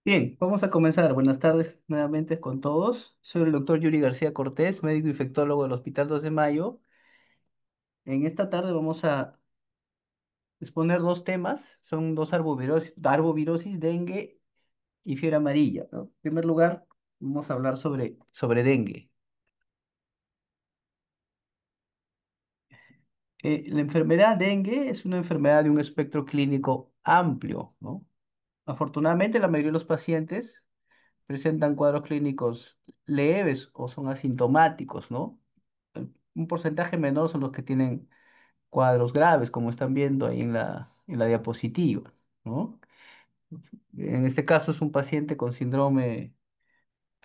Bien, vamos a comenzar. Buenas tardes nuevamente con todos. Soy el doctor Yuri García Cortés, médico infectólogo del Hospital 2 de Mayo. En esta tarde vamos a exponer dos temas. Son dos arbovirosis, dengue y fiebre amarilla, ¿no? En primer lugar, vamos a hablar sobre dengue. La enfermedad dengue es una enfermedad de un espectro clínico amplio, ¿no? Afortunadamente, la mayoría de los pacientes presentan cuadros clínicos leves o son asintomáticos, ¿no? Un porcentaje menor son los que tienen cuadros graves, como están viendo ahí en la diapositiva, ¿no? En este caso es un paciente con síndrome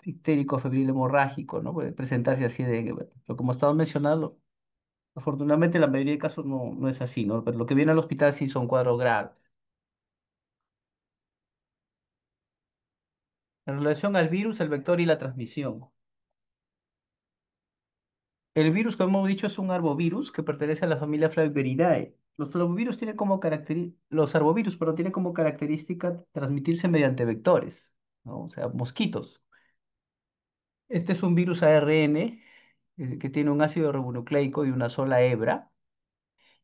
ictérico febril hemorrágico, ¿no? Puede presentarse así de, pero como estaba mencionando, afortunadamente la mayoría de casos no es así, ¿no? Pero lo que viene al hospital sí son cuadros graves. En relación al virus, el vector y la transmisión. El virus, como hemos dicho, es un arbovirus que pertenece a la familia Flaviviridae. Los arbovirus, pero tienen como característica transmitirse mediante vectores, ¿no? O sea, mosquitos. Este es un virus ARN que tiene un ácido ribonucleico y una sola hebra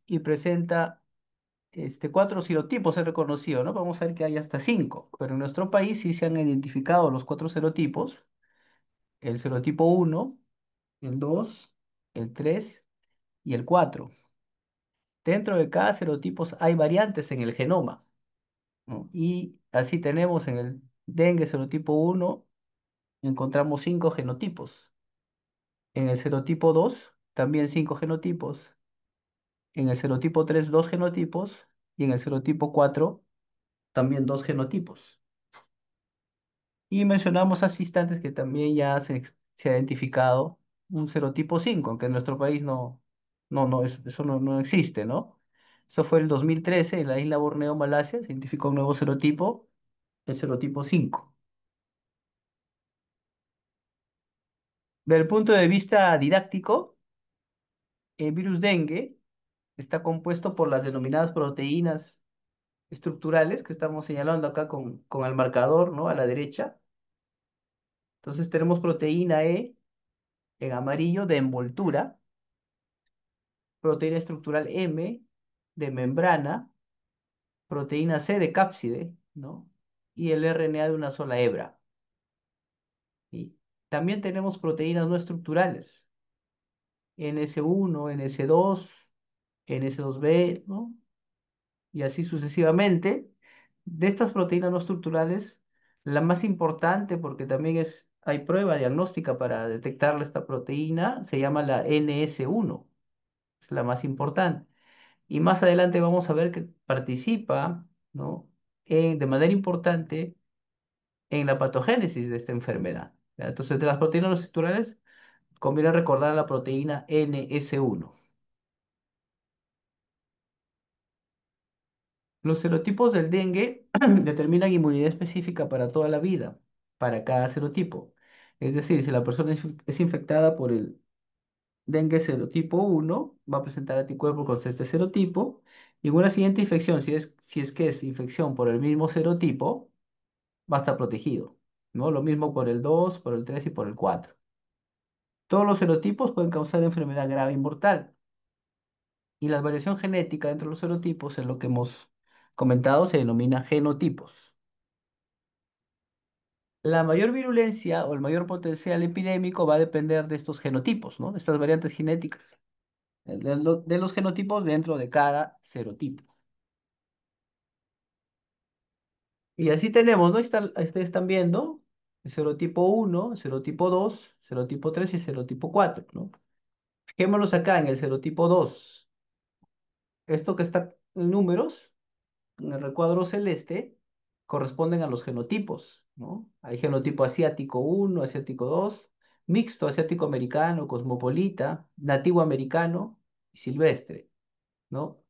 y presenta cuatro serotipos, es reconocido, ¿no? Vamos a ver que hay hasta cinco, pero en nuestro país sí se han identificado los cuatro serotipos, el serotipo uno, el 2, el 3 y el 4. Dentro de cada serotipo hay variantes en el genoma, ¿no? Y así tenemos en el dengue serotipo uno encontramos cinco genotipos. En el serotipo 2 también cinco genotipos. En el serotipo 3 dos genotipos. Y en el serotipo 4 también dos genotipos. Y mencionamos hace instantes que también ya se ha identificado un serotipo 5, aunque en nuestro país eso no existe, ¿no? Eso fue el 2013 en la isla Borneo, Malasia, se identificó un nuevo serotipo, el serotipo 5. Desde el punto de vista didáctico, el virus dengue está compuesto por las denominadas proteínas estructurales que estamos señalando acá con el marcador, ¿no? A la derecha. Entonces tenemos proteína E en amarillo de envoltura, proteína estructural M de membrana, proteína C de cápside, ¿no? Y el RNA de una sola hebra. Y también tenemos proteínas no estructurales, NS1, NS2, NS2B, ¿no? Y así sucesivamente. De estas proteínas no estructurales, la más importante, porque también hay prueba diagnóstica para detectarle esta proteína, se llama la NS1, es la más importante. Y más adelante vamos a ver que participa, ¿no? De manera importante en la patogénesis de esta enfermedad. ¿Ya? Entonces, de las proteínas no estructurales, conviene recordar la proteína NS1. Los serotipos del dengue determinan inmunidad específica para toda la vida, para cada serotipo. Es decir, si la persona es infectada por el dengue serotipo uno, va a presentar anticuerpos contra este serotipo. Y en una siguiente infección, si es que es infección por el mismo serotipo, va a estar protegido, ¿no? Lo mismo por el 2, por el 3 y por el 4. Todos los serotipos pueden causar enfermedad grave y mortal. Y la variación genética dentro de los serotipos, es lo que hemos comentado, se denomina genotipos. La mayor virulencia o el mayor potencial epidémico va a depender de estos genotipos, ¿no? De estas variantes genéticas, de los genotipos dentro de cada serotipo. Y así tenemos, ¿no? Ustedes están viendo el serotipo uno, el serotipo 2, serotipo 3 y serotipo 4, ¿no? Fijémonos acá en el serotipo 2. Esto que está en números, en el recuadro celeste, corresponden a los genotipos, ¿no? Hay genotipo asiático uno, asiático 2, mixto asiático americano, cosmopolita, nativo americano y silvestre, ¿no?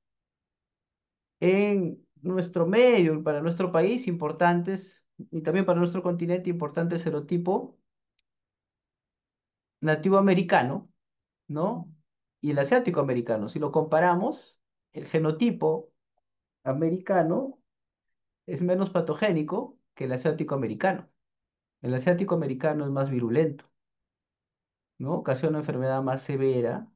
En nuestro medio, para nuestro país, importantes, y también para nuestro continente, importante serotipo nativo americano, ¿no? Y el asiático americano. Si lo comparamos, el genotipo americano es menos patogénico que el asiático americano. El asiático americano es más virulento, ¿no? Ocasiona enfermedad más severa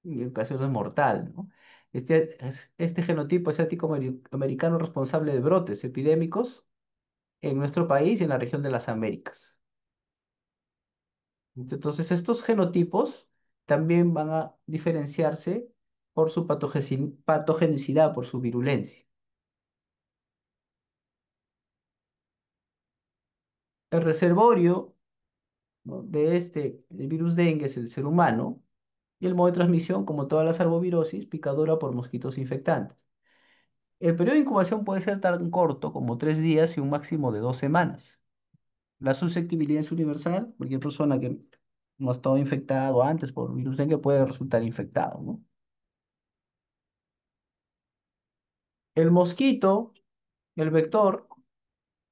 y en ocasiones mortal, ¿no? Este genotipo asiático americano es responsable de brotes epidémicos en nuestro país y en la región de las Américas. Entonces, estos genotipos también van a diferenciarse por su patogenicidad, por su virulencia. El reservorio, ¿no?, de el virus dengue es el ser humano y el modo de transmisión, como todas las arbovirosis, picadura por mosquitos infectantes. El periodo de incubación puede ser tan corto como 3 días y un máximo de 2 semanas. La susceptibilidad es universal. Cualquier persona que no ha estado infectado antes por virus dengue puede resultar infectado, ¿no? El mosquito, el vector,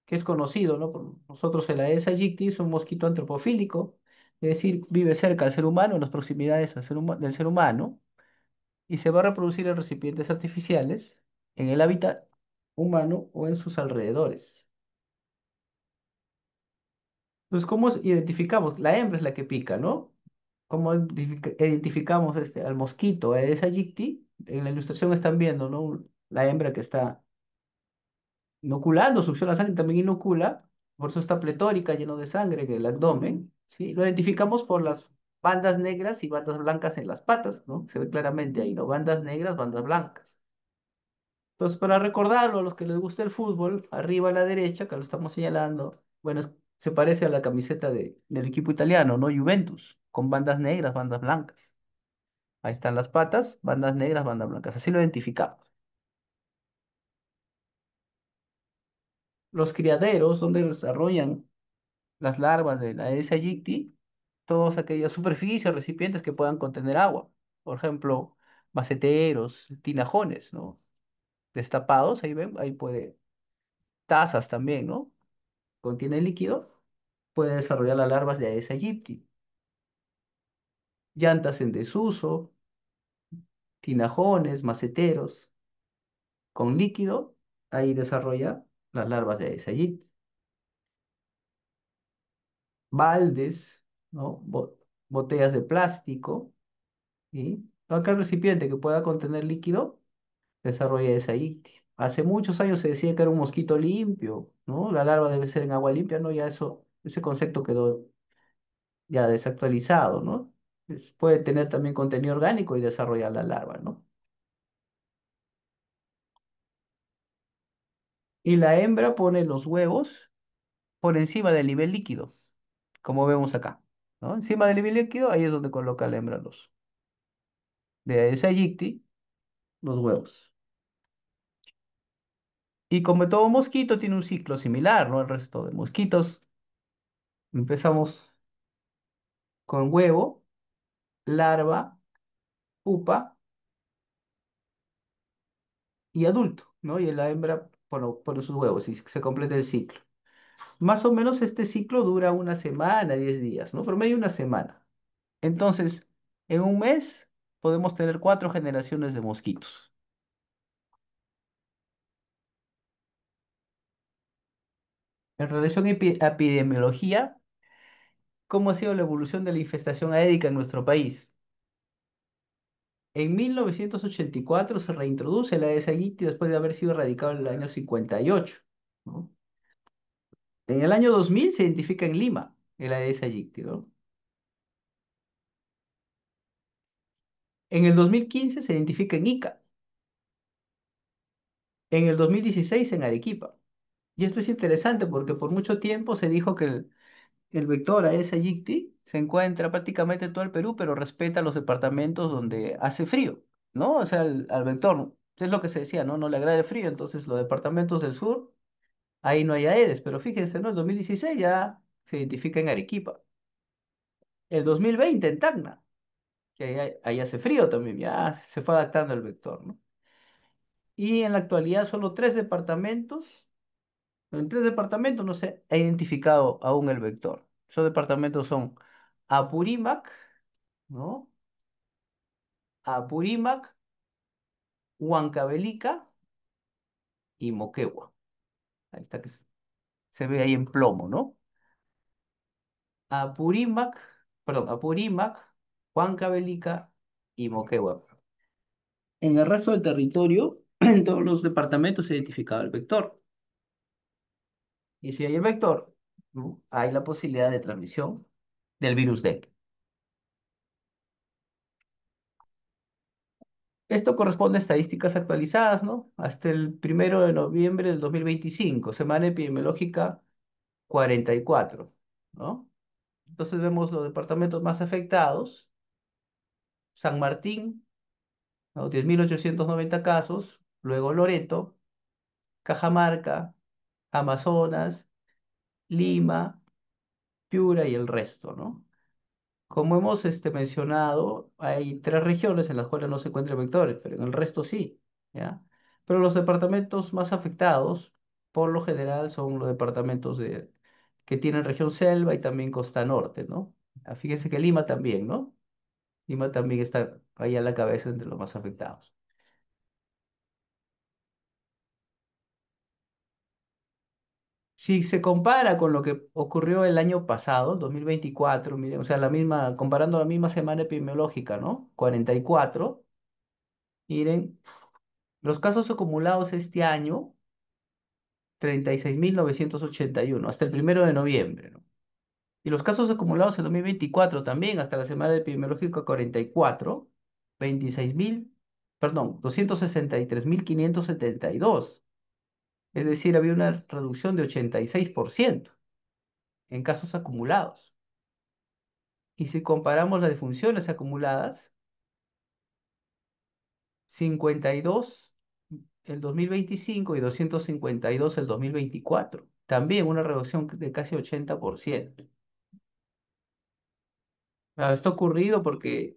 que es conocido, ¿no?, por nosotros, el Aedes aegypti, es un mosquito antropofílico, es decir, vive cerca del ser humano, en las proximidades del ser humano, y se va a reproducir en recipientes artificiales, en el hábitat humano o en sus alrededores. Entonces, ¿cómo identificamos? La hembra es la que pica, ¿no? ¿Cómo identificamos al mosquito, Aedes aegypti? En la ilustración están viendo, ¿no?, la hembra que está inoculando, succiona sangre, también inocula, por eso está pletórica, lleno de sangre en el abdomen, ¿sí? Lo identificamos por las bandas negras y bandas blancas en las patas, ¿no? Se ve claramente ahí, ¿no? Bandas negras, bandas blancas. Entonces, para recordarlo, a los que les gusta el fútbol, arriba a la derecha, que lo estamos señalando, bueno, se parece a la camiseta del equipo italiano, ¿no? Juventus, con bandas negras, bandas blancas. Ahí están las patas, bandas negras, bandas blancas. Así lo identificamos. Los criaderos, donde desarrollan las larvas de la Aedes aegypti, todas aquellas superficies, recipientes que puedan contener agua. Por ejemplo, maceteros, tinajones, ¿no? Destapados, ahí ven, ahí puede, tazas también, ¿no? Contiene líquido, puede desarrollar las larvas de Aedes aegypti. Llantas en desuso, tinajones, maceteros, con líquido, ahí desarrolla las larvas de Aedes aegypti. Baldes, ¿no? Botellas de plástico, y cualquier recipiente que pueda contener líquido desarrolla esa ictia. Hace muchos años se decía que era un mosquito limpio, ¿no? La larva debe ser en agua limpia, ¿no? Ya eso, ese concepto quedó ya desactualizado, ¿no? Puede tener también contenido orgánico y desarrollar la larva, ¿no? Y la hembra pone los huevos por encima del nivel líquido, como vemos acá, ¿no? Encima del nivel líquido, ahí es donde coloca la hembra de Aedes aegypti, los huevos. Y como todo mosquito tiene un ciclo similar, ¿no? El resto de mosquitos, empezamos con huevo, larva, pupa y adulto, ¿no? Y la hembra pone sus huevos y se completa el ciclo. Más o menos este ciclo dura una semana, 10 días, ¿no? Promedio una semana. Entonces, en un mes podemos tener 4 generaciones de mosquitos. En relación a epidemiología, ¿cómo ha sido la evolución de la infestación aédica en nuestro país? En 1984 se reintroduce la Aedes aegypti después de haber sido erradicado en el año 58, ¿no? En el año 2000 se identifica en Lima el Aedes aegypti, ¿no? En el 2015 se identifica en Ica, en el 2016 en Arequipa. Y esto es interesante porque por mucho tiempo se dijo que el vector Aedes aegypti se encuentra prácticamente en todo el Perú, pero respeta los departamentos donde hace frío, ¿no? O sea, al vector, es lo que se decía, ¿no? No le agrada el frío, entonces los departamentos del sur, ahí no hay Aedes, pero fíjense, ¿no? El 2016 ya se identifica en Arequipa. El 2020 en Tacna, que ahí hace frío también, ya se fue adaptando el vector, ¿no? Y en la actualidad solo 3 departamentos, en 3 departamentos no se ha identificado aún el vector. Esos departamentos son Apurímac, ¿no? Apurímac, Huancavelica y Moquegua. Ahí está, se ve ahí en plomo, ¿no? Apurímac, perdón, Apurímac, Huancavelica y Moquegua. En el resto del territorio, en todos los departamentos se identificaba el vector. Y si hay el vector, ¿no? Hay la posibilidad de transmisión del virus dengue. Esto corresponde a estadísticas actualizadas, ¿no? Hasta el 1 de noviembre del 2025, semana epidemiológica 44, ¿no? Entonces vemos los departamentos más afectados: San Martín, ¿no? 10.890 casos, luego Loreto, Cajamarca, Amazonas, Lima, Piura y el resto, ¿no? Como hemos mencionado, hay tres regiones en las cuales no se encuentran vectores, pero en el resto sí, ¿ya? Pero los departamentos más afectados, por lo general, son los departamentos que tienen región selva y también costa norte, ¿no? Fíjense que Lima también, ¿no? Lima también está ahí a la cabeza entre los más afectados. Si se compara con lo que ocurrió el año pasado, 2024, miren, o sea, comparando la misma semana epidemiológica, ¿no? 44, miren, los casos acumulados este año, 36.981 hasta el 1 de noviembre, ¿no? Y los casos acumulados en 2024 también, hasta la semana epidemiológica 44, 26.000, perdón, 263.572. Es decir, había una reducción de 86% en casos acumulados. Y si comparamos las defunciones acumuladas, 52 el 2025 y 252 el 2024. También una reducción de casi 80%. Esto ha ocurrido porque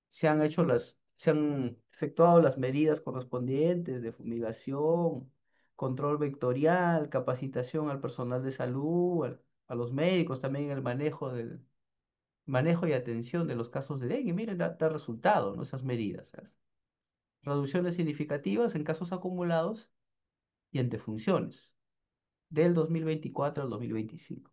se han efectuado las medidas correspondientes de fumigación, control vectorial, capacitación al personal de salud, a los médicos, también el manejo y atención de los casos de dengue. Miren, da resultado, ¿no? Esas medidas, ¿eh? Reducciones significativas en casos acumulados y en defunciones del 2024 al 2025.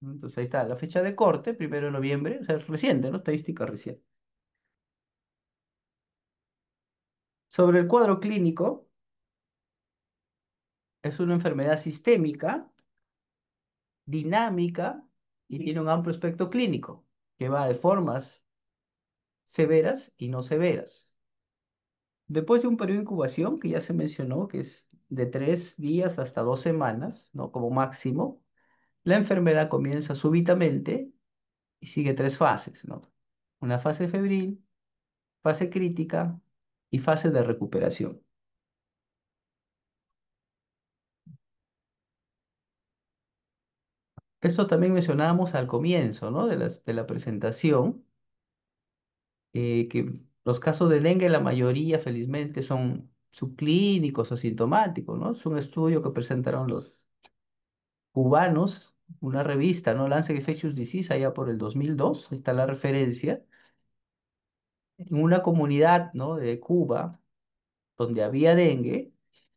¿No? Entonces ahí está la fecha de corte, 1 de noviembre, o sea, es reciente, ¿no? Estadística reciente. Sobre el cuadro clínico, es una enfermedad sistémica, dinámica y tiene un amplio espectro clínico que va de formas severas y no severas. Después de un periodo de incubación que ya se mencionó, que es de 3 días hasta 2 semanas, ¿no? Como máximo, la enfermedad comienza súbitamente y sigue tres fases, ¿no? Una fase febril, fase crítica y fase de recuperación. Esto también mencionábamos al comienzo, ¿no? De la presentación, que los casos de dengue, la mayoría, felizmente, son subclínicos o sintomáticos, ¿no? Es un estudio que presentaron los cubanos, una revista, ¿no? Lancet Infectious Disease, allá por el 2002, ahí está la referencia, en una comunidad, ¿no? De Cuba, donde había dengue,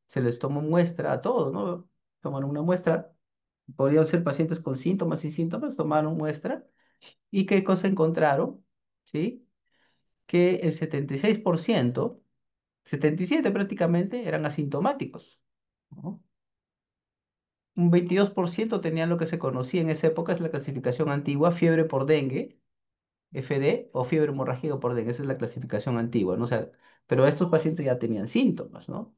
se les tomó muestra a todos, ¿no? Tomaron una muestra, podían ser pacientes con síntomas y síntomas, tomaron muestra, ¿y qué cosa encontraron? ¿Sí? Que el 76%, 77 prácticamente, eran asintomáticos, ¿no? Un 22% tenían lo que se conocía en esa época, es la clasificación antigua, fiebre por dengue, FD, o fiebre hemorrágica por dengue, esa es la clasificación antigua, ¿no? O sea, pero estos pacientes ya tenían síntomas, ¿no?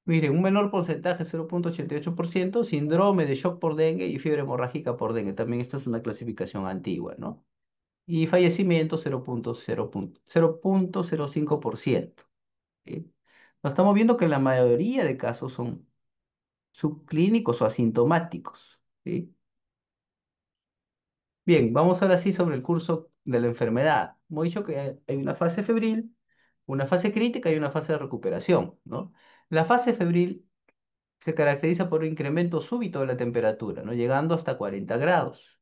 Miren, un menor porcentaje, 0,88%, síndrome de shock por dengue y fiebre hemorrágica por dengue. También esta es una clasificación antigua, ¿no? Y fallecimiento, 0,05%. ¿Sí? Nos estamos viendo que la mayoría de casos son subclínicos o asintomáticos. ¿Sí? Bien, vamos ahora sí sobre el curso de la enfermedad. Hemos dicho que hay una fase febril, una fase crítica y una fase de recuperación, ¿no? La fase febril se caracteriza por un incremento súbito de la temperatura, ¿no? Llegando hasta 40 grados,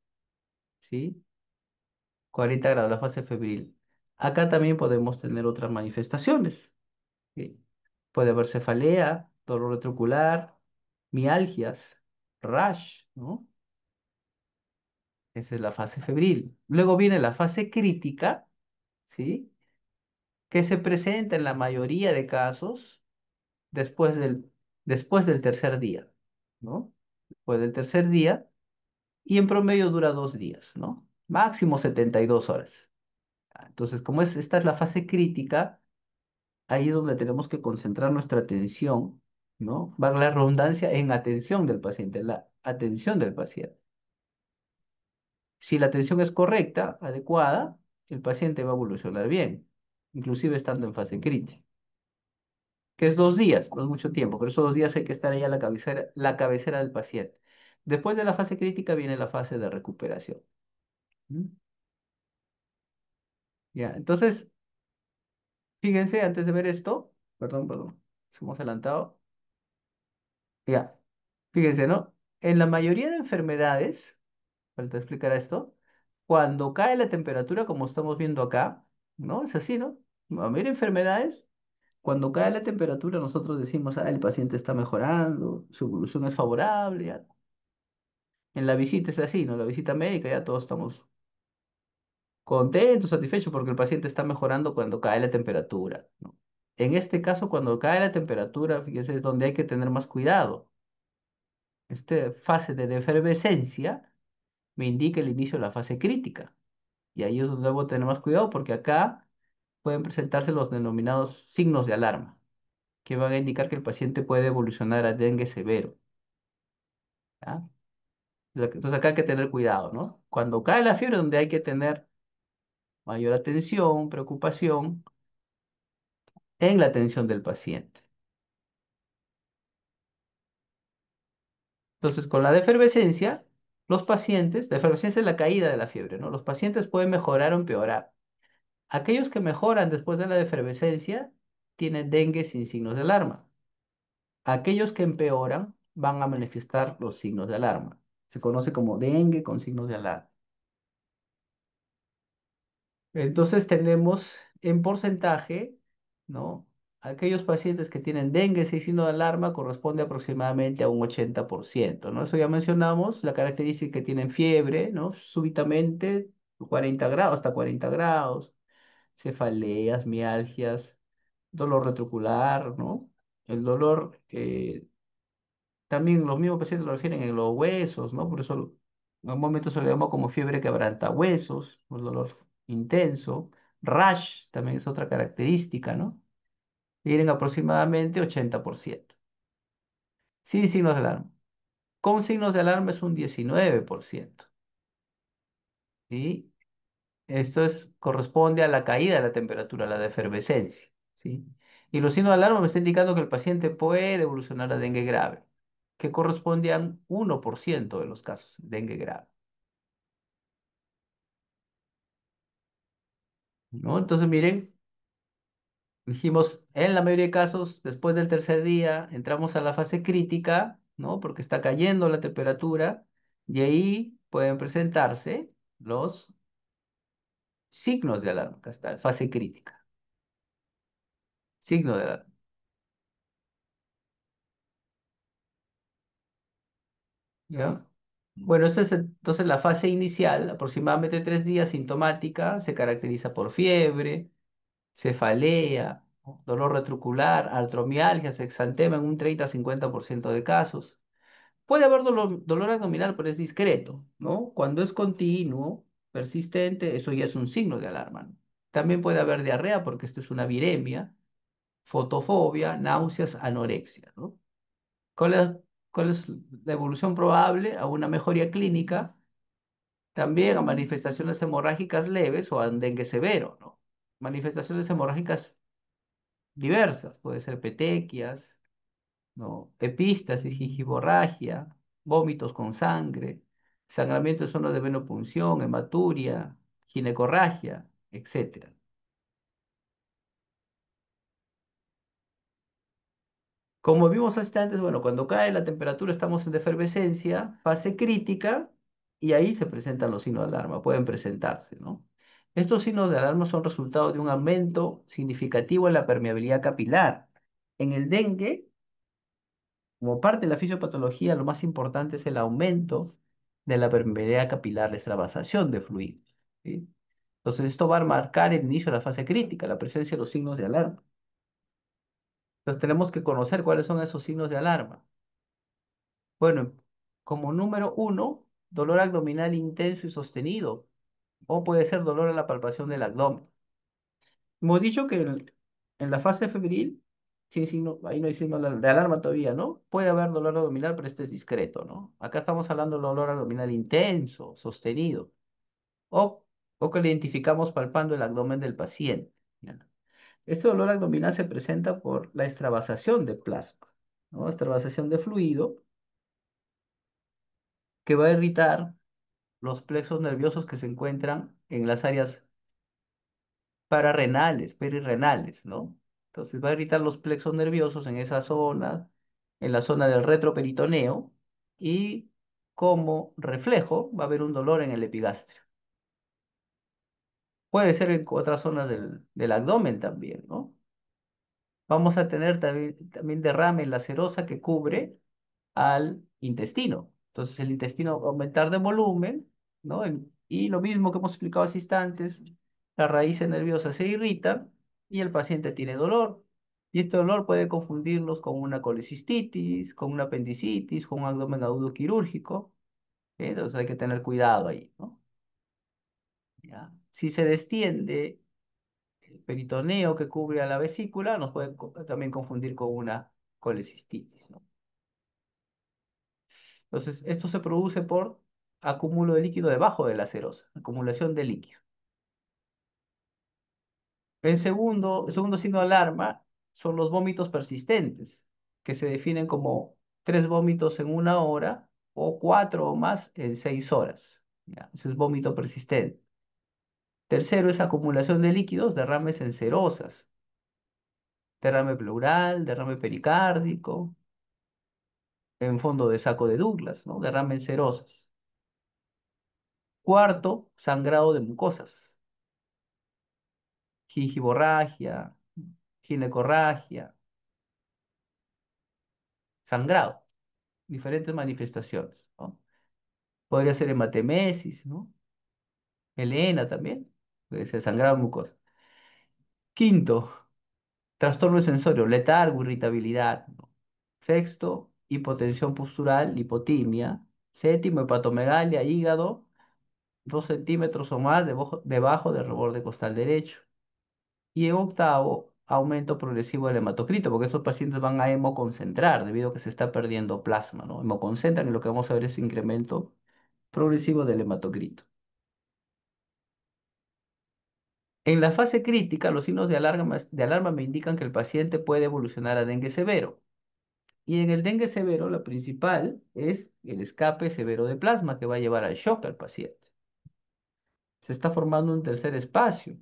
¿sí? 40 grados, la fase febril. Acá también podemos tener otras manifestaciones, ¿sí? Puede haber cefalea, dolor retrocular, mialgias, rash, ¿no? Esa es la fase febril. Luego viene la fase crítica, ¿sí? Que se presenta en la mayoría de casos después después del tercer día, ¿no? Después del tercer día y en promedio dura 2 días, ¿no? Máximo 72 horas. Entonces, como esta es la fase crítica, ahí es donde tenemos que concentrar nuestra atención, ¿no? Va la redundancia en atención del paciente, la atención del paciente. Si la atención es correcta, adecuada, el paciente va a evolucionar bien, inclusive estando en fase crítica, que es 2 días, no es mucho tiempo, pero esos 2 días hay que estar ahí a la cabecera del paciente. Después de la fase crítica viene la fase de recuperación. ¿Mm? Ya, entonces, fíjense, antes de ver esto, perdón, nos hemos adelantado. Ya, fíjense, ¿no? En la mayoría de enfermedades, falta explicar esto, cuando cae la temperatura, como estamos viendo acá, ¿no? Es así, ¿no? La mayoría de enfermedades, cuando cae la temperatura, nosotros decimos, ah, el paciente está mejorando, su evolución es favorable. Ya. En la visita es así, ¿no? La visita médica ya todos estamos contentos, satisfechos, porque el paciente está mejorando cuando cae la temperatura, ¿no? En este caso, cuando cae la temperatura, fíjense, es donde hay que tener más cuidado. Esta fase de efervescencia me indica el inicio de la fase crítica. Y ahí es donde debo tener más cuidado porque acá pueden presentarse los denominados signos de alarma, que van a indicar que el paciente puede evolucionar a dengue severo. ¿Ya? Entonces acá hay que tener cuidado, ¿no? Cuando cae la fiebre, donde hay que tener mayor atención, preocupación en la atención del paciente. Entonces, con la defervescencia, la efervescencia es la caída de la fiebre, ¿no? Los pacientes pueden mejorar o empeorar. Aquellos que mejoran después de la defervescencia tienen dengue sin signos de alarma. Aquellos que empeoran van a manifestar los signos de alarma. Se conoce como dengue con signos de alarma. Entonces tenemos en porcentaje, ¿no? Aquellos pacientes que tienen dengue sin signo de alarma corresponde aproximadamente a un 80%, ¿no? Eso ya mencionamos, la característica que tienen fiebre, ¿no? Súbitamente 40 grados, hasta 40 grados, cefaleas, mialgias, dolor retrocular, ¿no? El dolor, también los mismos pacientes lo refieren en los huesos, ¿no? Por eso en un momento se le llama como fiebre quebrantahuesos, un dolor intenso. Rash también es otra característica, ¿no? Tienen aproximadamente 80%. Sin signos de alarma. Con signos de alarma es un 19%. ¿Sí? Corresponde a la caída de la temperatura, la de efervescencia, ¿sí? Y los signos de alarma me está indicando que el paciente puede evolucionar a dengue grave, que corresponde a un 1% de los casos de dengue grave, ¿no? Entonces, miren, dijimos, en la mayoría de casos, después del tercer día, entramos a la fase crítica, ¿no? Porque está cayendo la temperatura y ahí pueden presentarse los signos de alarma, acá está, fase crítica, signo de alarma, ¿ya? Bueno, esta es entonces la fase inicial, aproximadamente 3 días, sintomática, se caracteriza por fiebre, cefalea, ¿no? Dolor retrocular, artromialgias, exantema en un 30-50% de casos. Puede haber dolor abdominal, pero es discreto, ¿no? Cuando es continuo, persistente, eso ya es un signo de alarma, ¿no? También puede haber diarrea, porque esto es una viremia, fotofobia, náuseas, anorexia, ¿no? ¿Cuál es, cuál es la evolución probable a una mejoría clínica? También a manifestaciones hemorrágicas leves o a un dengue severo, ¿no? Manifestaciones hemorrágicas diversas, puede ser petequias, ¿no? Epístasis, gingivorragia, vómitos con sangre, sangramiento de zonas de venopunción, hematuria, ginecorragia, etcétera. Como vimos hasta antes, bueno, cuando cae la temperatura estamos en efervescencia, fase crítica, y ahí se presentan los signos de alarma, pueden presentarse, ¿no? Estos signos de alarma son resultado de un aumento significativo en la permeabilidad capilar. En el dengue, Como parte de la fisiopatología, lo más importante es el aumento de la permeabilidad capilar, la extravasación de fluidos, ¿sí? Entonces, esto va a marcar el inicio de la fase crítica, la presencia de los signos de alarma. Entonces, tenemos que conocer cuáles son esos signos de alarma. Bueno, como número uno, dolor abdominal intenso y sostenido, o puede ser dolor a la palpación del abdomen. Hemos dicho que en la fase febril, sin signo, ahí no hay signo de alarma todavía, ¿no? Puede haber dolor abdominal, pero este es discreto, ¿no? Acá estamos hablando del dolor abdominal intenso, sostenido, o, o que lo identificamos palpando el abdomen del paciente. ¿Ya? Este dolor abdominal se presenta por la extravasación de plasma, ¿no? Extravasación de fluido que va a irritar los plexos nerviosos que se encuentran en las áreas pararrenales, perirrenales, ¿no? Entonces va a irritar los plexos nerviosos en esa zona, en la zona del retroperitoneo, y como reflejo va a haber un dolor en el epigastrio. Puede ser en otras zonas del abdomen también, ¿no? Vamos a tener también derrame en la serosa que cubre al intestino. Entonces el intestino va a aumentar de volumen, ¿no? Y lo mismo que hemos explicado hace instantes, las raíces nerviosas se irritan y el paciente tiene dolor. Y este dolor puede confundirlos con una colecistitis, con una apendicitis, con un abdomen agudo quirúrgico. Entonces hay que tener cuidado ahí, ¿no? ¿Ya? Si se destiende el peritoneo que cubre a la vesícula, nos puede también confundir con una colecistitis, ¿no? Entonces, esto se produce por acúmulo de líquido debajo de la serosa, acumulación de líquido. El segundo signo de alarma son los vómitos persistentes, que se definen como 3 vómitos en 1 hora o 4 o más en 6 horas. ¿Ya? Ese es vómito persistente. Tercero es acumulación de líquidos, derrames en serosas, derrame pleural, derrame pericárdico, en fondo de saco de Douglas, ¿no? Derrame en serosas. Cuarto, sangrado de mucosas, gingivorragia, ginecorragia, sangrado, diferentes manifestaciones, ¿no? Podría ser hematemesis, ¿no? Melena también, puede ser sangrado mucosa. Quinto, trastorno sensorio, letargo, irritabilidad, ¿no? Sexto, hipotensión postural, lipotimia. Séptimo, hepatomegalia, hígado, 2 centímetros o más debajo del reborde costal derecho. Y en octavo, aumento progresivo del hematocrito, porque esos pacientes van a hemoconcentrar debido a que se está perdiendo plasma, ¿no? Hemoconcentran y lo que vamos a ver es incremento progresivo del hematocrito. En la fase crítica, los signos de alarma me indican que el paciente puede evolucionar a dengue severo. Y en el dengue severo, la principal es el escape severo de plasma que va a llevar al shock al paciente. Se está formando un tercer espacio.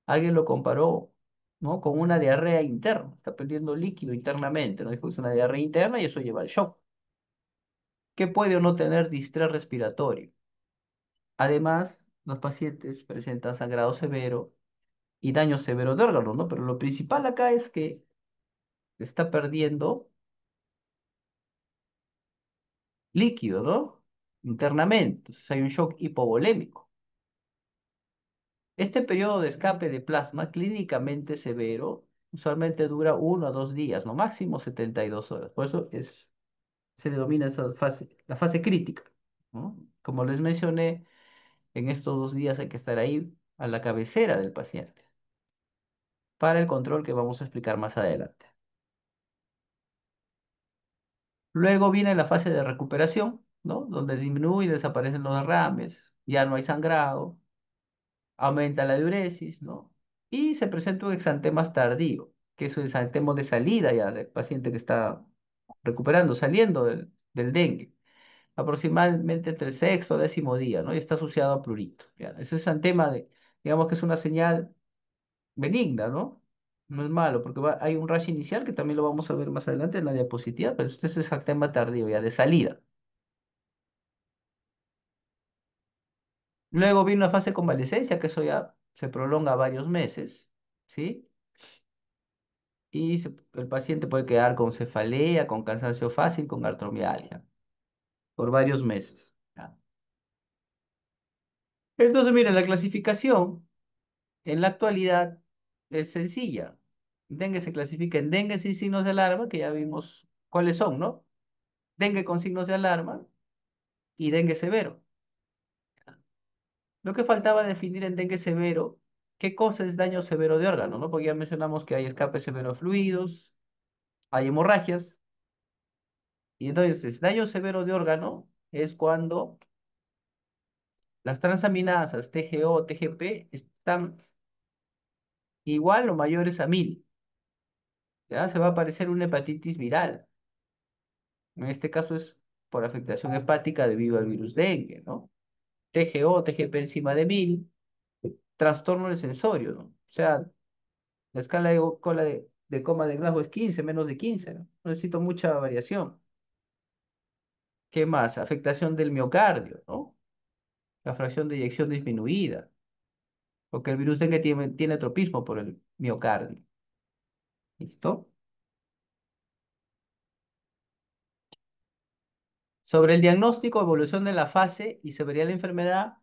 Alguien lo comparó, ¿no? Con una diarrea interna. Está perdiendo líquido internamente, ¿no? Dijo que es una diarrea interna y eso lleva al shock. Que puede o no tener distrés respiratorio. Además, los pacientes presentan sangrado severo y daño severo de órganos, ¿no? Pero lo principal acá es que está perdiendo líquido, ¿no? Internamente. Entonces hay un shock hipovolémico. Este periodo de escape de plasma clínicamente severo usualmente dura 1 a 2 días, no máximo 72 horas. Por eso se denomina esa fase, la fase crítica, ¿no? Como les mencioné, en estos 2 días hay que estar ahí a la cabecera del paciente para el control que vamos a explicar más adelante. Luego viene la fase de recuperación, ¿no? Donde disminuye y desaparecen los derrames, ya no hay sangrado, aumenta la diuresis, ¿no? Y se presenta un exantema tardío, que es el exantema de salida ya del paciente que está recuperando, saliendo del dengue, aproximadamente entre el sexto o 10.º día, ¿no? Y está asociado a prurito, ¿ya? Ese exantema digamos que es una señal benigna, ¿no? No es malo, porque hay un rash inicial que también lo vamos a ver más adelante en la diapositiva, pero este es el exantema tardío, ya de salida. Luego viene una fase de convalecencia, que eso ya se prolonga varios meses, ¿sí? y el paciente puede quedar con cefalea, con cansancio fácil, con artromialgia por varios meses. ¿Ya? Entonces, mira, la clasificación en la actualidad es sencilla. Dengue se clasifica en dengue sin signos de alarma, que ya vimos cuáles son, ¿no? Dengue con signos de alarma y dengue severo. Lo que faltaba definir en dengue severo, qué cosa es daño severo de órgano, ¿no? Porque ya mencionamos que hay escape severo de fluidos, hay hemorragias, y entonces daño severo de órgano es cuando las transaminasas TGO, TGP están igual o mayores a 1000. ¿Ya? Se va a aparecer una hepatitis viral. En este caso es por afectación hepática debido al virus dengue, ¿no? TGO, TGP encima de 1000, trastorno del sensorio, ¿no? O sea, la escala de coma de Glasgow es 15, menos de 15, ¿no? No necesito mucha variación. ¿Qué más? Afectación del miocardio, ¿no? La fracción de eyección disminuida, porque el virus dengue tiene tropismo por el miocardio. ¿Listo? Sobre el diagnóstico, evolución de la fase y severidad de la enfermedad,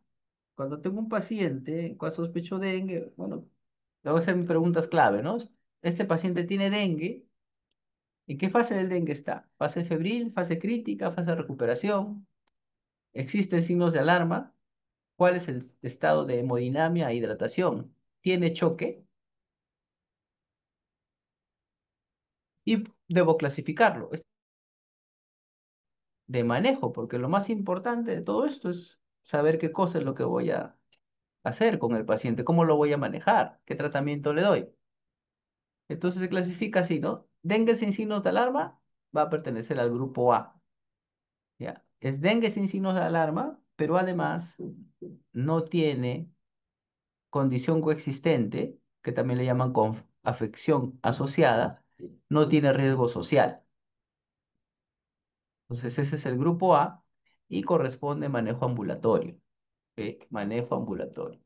cuando tengo un paciente con sospecho de dengue, bueno, le voy a hacer mis preguntas clave, ¿no? Este paciente tiene dengue. ¿En qué fase del dengue está? ¿Fase febril, fase crítica, fase de recuperación? ¿Existen signos de alarma? ¿Cuál es el estado de hemodinamia e hidratación? ¿Tiene choque? Y debo clasificarlo de manejo, porque lo más importante de todo esto es saber qué cosa es lo que voy a hacer con el paciente, cómo lo voy a manejar, qué tratamiento le doy. Entonces se clasifica así, ¿no? Dengue sin signos de alarma va a pertenecer al grupo A. ¿Ya? Es dengue sin signos de alarma, pero además no tiene condición coexistente, que también le llaman afección asociada, no tiene riesgo social. Entonces ese es el grupo A y corresponde manejo ambulatorio. ¿Ok? Manejo ambulatorio.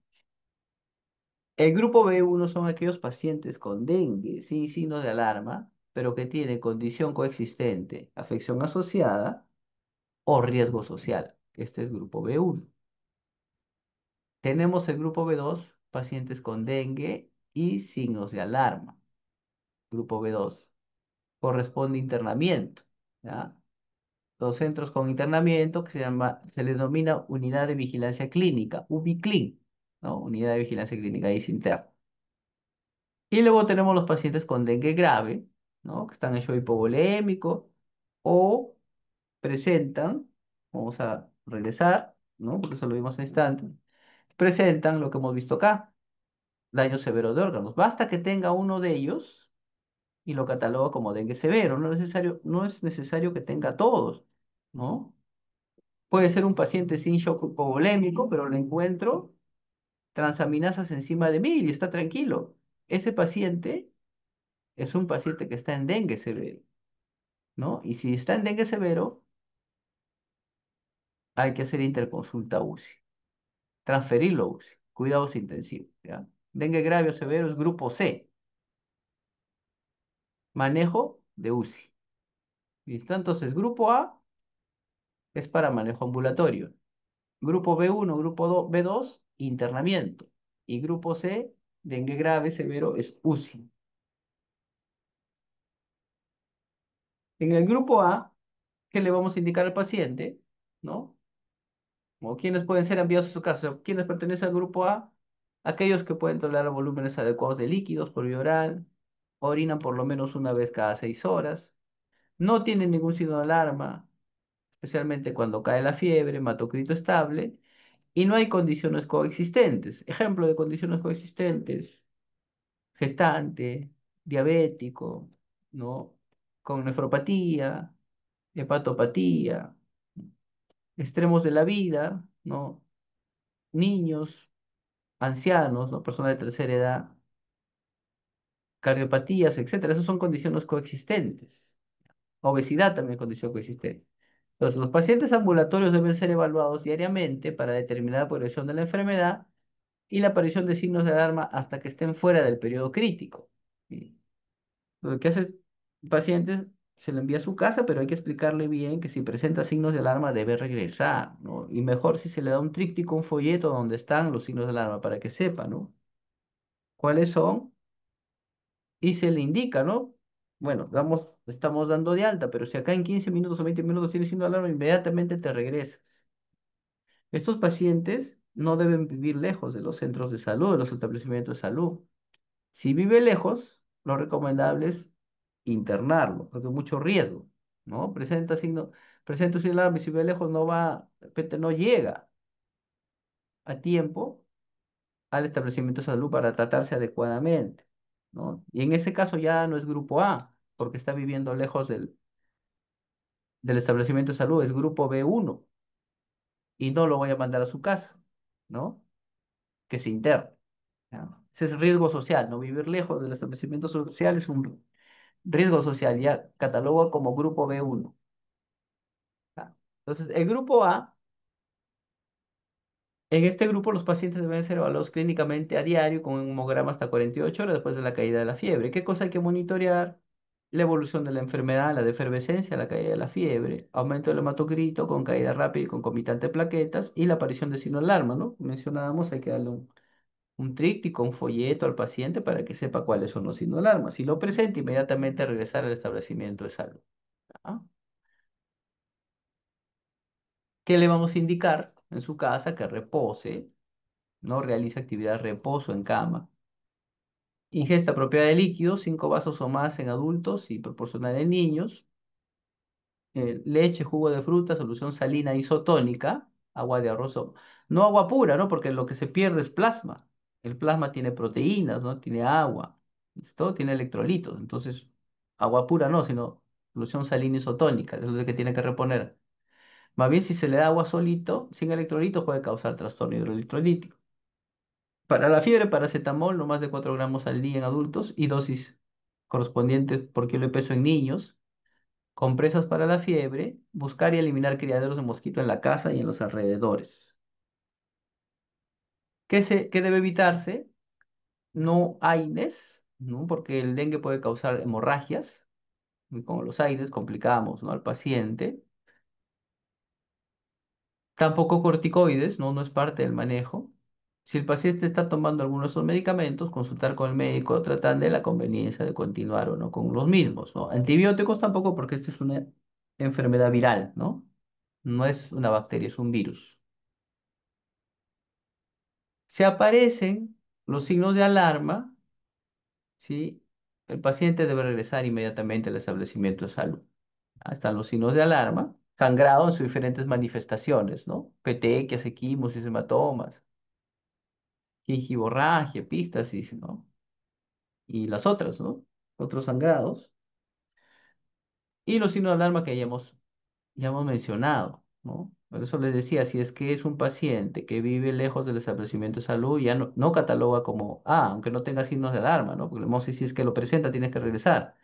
El grupo B1 son aquellos pacientes con dengue sin signo de alarma, pero que tienen condición coexistente, afección asociada o riesgo social. Este es grupo B1. Tenemos el grupo B2, pacientes con dengue y signos de alarma. Grupo B2 corresponde internamiento. ¿Ya? Los centros con internamiento que se les denomina unidad de vigilancia clínica, UBICLIN, ¿no? Unidad de vigilancia clínica, ahí se interna. Y luego tenemos los pacientes con dengue grave, ¿no? Que están en shock hipovolémico o presentan, vamos a regresar, ¿no? Porque eso lo vimos en instantes, presentan lo que hemos visto acá, daño severo de órganos. Basta que tenga uno de ellos y lo cataloga como dengue severo. No es necesario que tenga todos, ¿no? Puede ser un paciente sin shock hipovolémico, pero le encuentro transaminasas encima de 1000 y está tranquilo. Ese paciente es un paciente que está en dengue severo, ¿no? Y si está en dengue severo, hay que hacer interconsulta UCI, transferirlo a UCI, cuidados intensivos, ¿ya? Dengue grave o severo es grupo C, manejo de UCI. ¿Listo? Entonces, grupo A es para manejo ambulatorio. Grupo B1, B2, internamiento. Y grupo C, dengue grave, severo, es UCI. En el grupo A, ¿qué le vamos a indicar al paciente? ¿No? O quiénes pueden ser enviados a su casa. ¿Quiénes pertenecen al grupo A? Aquellos que pueden tolerar volúmenes adecuados de líquidos por vía oral, orinan por lo menos una vez cada 6 horas, no tienen ningún signo de alarma, especialmente cuando cae la fiebre, hematocrito estable, y no hay condiciones coexistentes. Ejemplo de condiciones coexistentes: gestante, diabético, ¿no? Con nefropatía, hepatopatía, extremos de la vida, ¿no? Niños, ancianos, ¿no? Personas de tercera edad, cardiopatías, etcétera. Esas son condiciones coexistentes. Obesidad también es condición coexistente. Entonces, los pacientes ambulatorios deben ser evaluados diariamente para determinar la progresión de la enfermedad y la aparición de signos de alarma hasta que estén fuera del periodo crítico. ¿Sí? Lo que hace el paciente se le envía a su casa, pero hay que explicarle bien que si presenta signos de alarma debe regresar, ¿no? Y mejor si se le da un tríptico, un folleto donde están los signos de alarma para que sepa, ¿no? ¿Cuáles son? Y se le indica, ¿no? Bueno, estamos dando de alta, pero si acá en 15 minutos o 20 minutos tienes signo de alarma, inmediatamente te regresas. Estos pacientes no deben vivir lejos de los centros de salud, de los establecimientos de salud. Si vive lejos, lo recomendable es internarlo, porque hay mucho riesgo, ¿no? Presenta un alarma y si vive lejos no va, de repente no llega a tiempo al establecimiento de salud para tratarse adecuadamente, ¿no? Y en ese caso ya no es grupo A, porque está viviendo lejos del establecimiento de salud, es grupo B1 y no lo voy a mandar a su casa, ¿no? Que se interne. ¿No? Ese es riesgo social, ¿no? Vivir lejos del establecimiento social es un riesgo social, ya cataloga como grupo B1. ¿Ya? Entonces, el grupo A, en este grupo los pacientes deben ser evaluados clínicamente a diario con un hemograma hasta 48 horas después de la caída de la fiebre. ¿Qué cosa hay que monitorear? La evolución de la enfermedad, la defervescencia, la caída de la fiebre, aumento del hematocrito con caída rápida y concomitante de plaquetas y la aparición de signo de alarma, ¿no? Mencionábamos, hay que darle un tríptico, un folleto al paciente para que sepa cuáles son los signos de alarma. Si lo presenta, inmediatamente regresar al establecimiento de salud. ¿Ah? ¿Qué le vamos a indicar en su casa? Que repose, no realice actividad de reposo en cama. Ingesta apropiada de líquidos, 5 vasos o más en adultos y proporcional en niños. Leche, jugo de fruta, solución salina isotónica, agua de arroz. No agua pura, ¿no? Porque lo que se pierde es plasma. El plasma tiene proteínas, ¿no? Tiene agua. ¿Listo? Tiene electrolitos. Entonces, agua pura no, sino solución salina isotónica. Es lo que tiene que reponer. Más bien, si se le da agua solito, sin electrolitos, puede causar trastorno hidroelectrolítico. Para la fiebre, paracetamol, no más de 4 gramos al día en adultos y dosis correspondiente por kilo de peso en niños. Compresas para la fiebre, buscar y eliminar criaderos de mosquito en la casa y en los alrededores. ¿Qué debe evitarse? No AINES, ¿no? Porque el dengue puede causar hemorragias y con los AINES complicamos, ¿no? Al paciente. Tampoco corticoides, ¿no? No es parte del manejo. Si el paciente está tomando algunos de esos medicamentos, consultar con el médico tratando de la conveniencia de continuar o no con los mismos, ¿no? Antibióticos tampoco porque esta es una enfermedad viral, ¿no? No es una bacteria, es un virus. Si aparecen los signos de alarma, ¿sí? El paciente debe regresar inmediatamente al establecimiento de salud. Ahí están los signos de alarma, sangrado en sus diferentes manifestaciones, ¿no? Petequias, equimosis, hematomas, gingivorragia, epístasis, ¿no? Y las otras, ¿no? Otros sangrados. Y los signos de alarma que ya hemos mencionado, ¿no? Por eso les decía, si es que es un paciente que vive lejos del establecimiento de salud, ya no cataloga como, aunque no tenga signos de alarma, ¿no? Porque si es que lo presenta, tienes que regresar.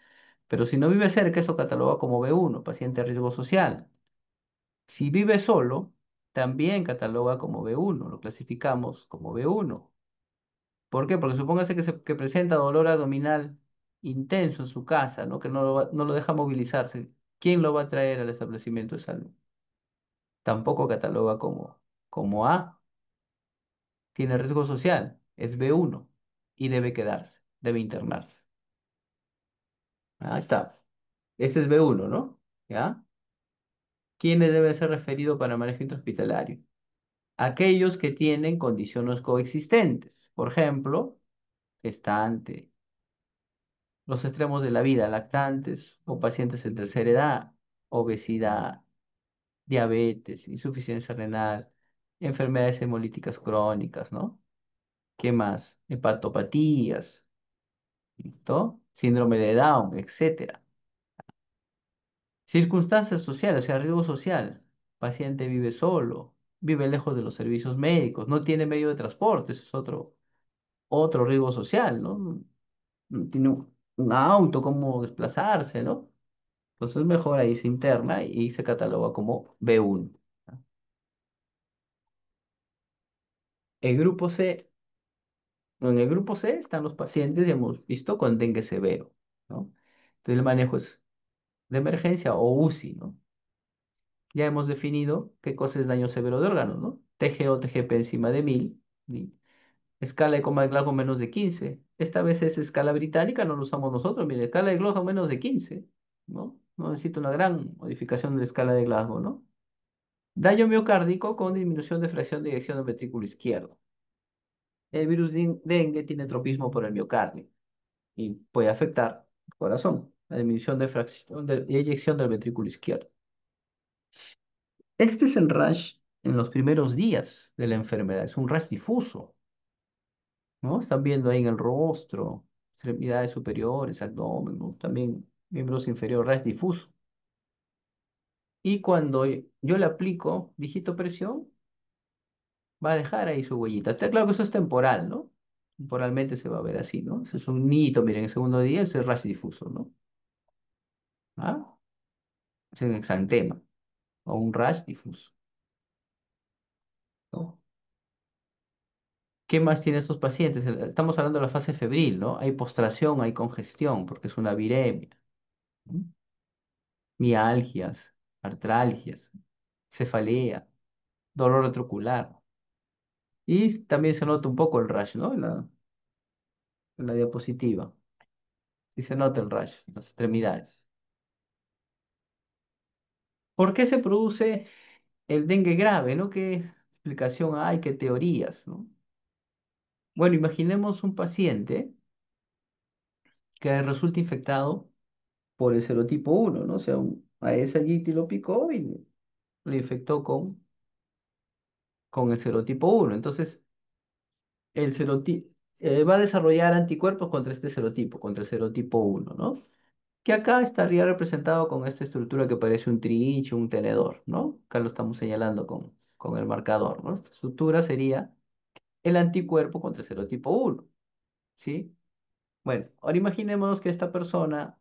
Pero si no vive cerca, eso cataloga como B1, paciente de riesgo social. Si vive solo, también cataloga como B1, lo clasificamos como B1. ¿Por qué? Porque supóngase que presenta dolor abdominal intenso en su casa, ¿no? Que no lo deja movilizarse. ¿Quién lo va a traer al establecimiento de salud? Tampoco cataloga como A, tiene riesgo social, es B1 y debe quedarse, debe internarse. Ahí está. Ese es B1, ¿no? ¿Ya? ¿Quiénes deben ser referidos para manejo intrahospitalario? Aquellos que tienen condiciones coexistentes, por ejemplo, gestante, los extremos de la vida, lactantes o pacientes en tercera edad, obesidad, diabetes, insuficiencia renal, enfermedades hemolíticas crónicas, ¿no? ¿Qué más? Hepatopatías, ¿listo? Síndrome de Down, etcétera. Circunstancias sociales, o sea, riesgo social. Paciente vive solo, vive lejos de los servicios médicos, no tiene medio de transporte, eso es otro riesgo social, ¿no? No tiene un auto, cómo desplazarse, ¿no? Entonces mejor ahí se interna y se cataloga como B1. El grupo C, en el grupo C están los pacientes, ya hemos visto, con dengue severo, ¿no? El manejo es de emergencia o UCI, ¿no? Ya hemos definido qué cosa es daño severo de órganos, ¿no? TG o TGP encima de 1000, ¿sí? Escala de coma de Glasgow menos de 15. Esta vez es escala británica, no lo usamos nosotros. Mire, escala de Glasgow menos de 15, ¿no? No necesito una gran modificación de la escala de Glasgow, ¿no? Daño miocárdico con disminución de fracción de eyección del ventrículo izquierdo. El virus dengue tiene tropismo por el miocardio y puede afectar el corazón, la disminución de fracción de eyección del ventrículo izquierdo. Este es el rash en los primeros días de la enfermedad, es un rash difuso, ¿no? Están viendo ahí en el rostro, extremidades superiores, abdomen, ¿no? También miembros inferiores, rash difuso. Y cuando yo le aplico digitopresión, va a dejar ahí su huellita. Está claro que eso es temporal, ¿no? Temporalmente se va a ver así, ¿no? Ese es un hito, miren, el segundo día ese es rash difuso, ¿no? ¿Ah? Es un exantema o un rash difuso, ¿no? ¿Qué más tienen estos pacientes? Estamos hablando de la fase febril, ¿no? Hay postración, hay congestión, porque es una viremia, ¿no? Mialgias, artralgias, cefalea, dolor retrocular. Y también se nota un poco el rash, ¿no? En la diapositiva. Sí se nota el rash en las extremidades. ¿Por qué se produce el dengue grave, ¿no? ¿Qué explicación hay? ¿Qué teorías, ¿no? Bueno, imaginemos un paciente que resulta infectado por el serotipo 1, ¿no? O sea, a ese allí lo picó y lo infectó con el serotipo 1. Entonces, el serotipo va a desarrollar anticuerpos contra este serotipo, contra el serotipo 1, ¿no? Que acá estaría representado con esta estructura que parece un trinche, un tenedor, ¿no? Acá lo estamos señalando con el marcador, ¿no? Esta estructura sería el anticuerpo contra el serotipo 1, ¿sí? Bueno, ahora imaginémonos que esta persona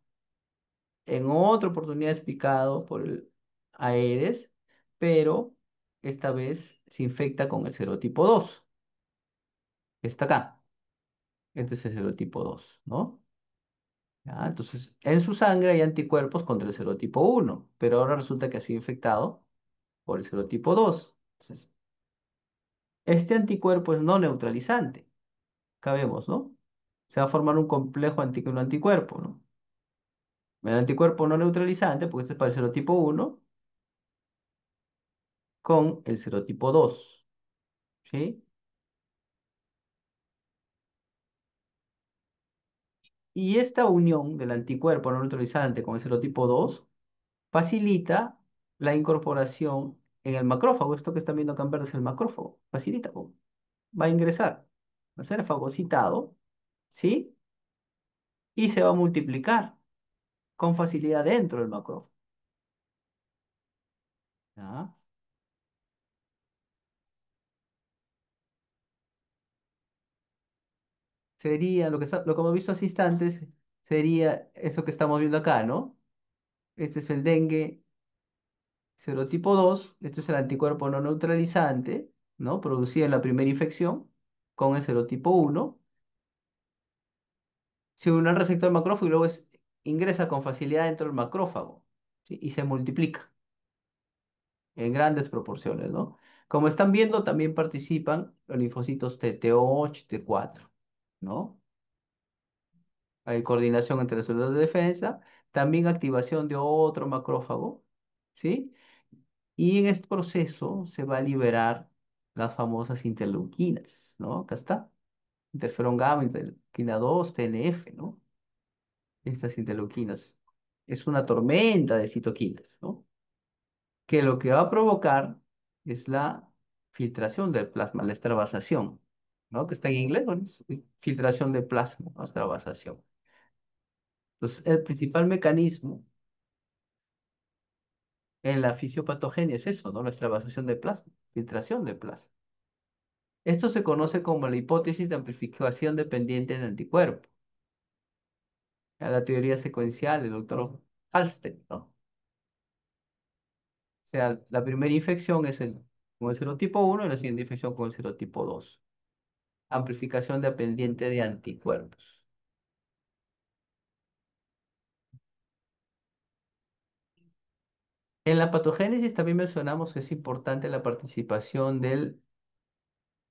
en otra oportunidad es picado por el Aedes, pero esta vez se infecta con el serotipo 2, que está acá. Este es el serotipo 2, ¿no? Ya, entonces, en su sangre hay anticuerpos contra el serotipo 1, pero ahora resulta que ha sido infectado por el serotipo 2. Entonces, este anticuerpo es no neutralizante, cabemos, ¿no? Se va a formar un complejo antígeno-anticuerpo, ¿no? El anticuerpo no neutralizante, porque este es para el serotipo 1, con el serotipo 2, ¿sí? Y esta unión del anticuerpo no neutralizante con el serotipo 2 facilita la incorporación en el macrófago. Esto que están viendo acá en verde es el macrófago. Facilita, po. Va a ingresar, va a ser fagocitado, ¿sí? Y se va a multiplicar con facilidad dentro del macrófago. ¿Ya? Sería lo que hemos visto hace instantes, sería eso que estamos viendo acá, ¿no? Este es el dengue serotipo 2. Este es el anticuerpo no neutralizante, ¿no? Producido en la primera infección con el serotipo 1. Se une al receptor macrófago y luego ingresa con facilidad dentro del macrófago, ¿sí? Y se multiplica en grandes proporciones, ¿no? Como están viendo, también participan los linfocitos T8 y T4, ¿no? Hay coordinación entre las células de defensa, también activación de otro macrófago, ¿sí? Y en este proceso se va a liberar las famosas interleuquinas, ¿no? Acá está. Interferón gamma, interleuquina 2, TNF, ¿no? Estas interleuquinas. Es una tormenta de citoquinas, ¿no? Que lo que va a provocar es la filtración del plasma, la extravasación, ¿no? Que está en inglés, bueno, es filtración de plasma, ¿no? Extravasación. Entonces, el principal mecanismo en la fisiopatogenia es eso, ¿no? La extravasación de plasma, filtración de plasma. Esto se conoce como la hipótesis de amplificación dependiente de anticuerpo, la teoría secuencial del doctor Halsted, ¿no? O sea, la primera infección es con el serotipo 1 y la siguiente infección con el serotipo 2. Amplificación dependiente de anticuerpos. En la patogénesis también mencionamos que es importante la participación del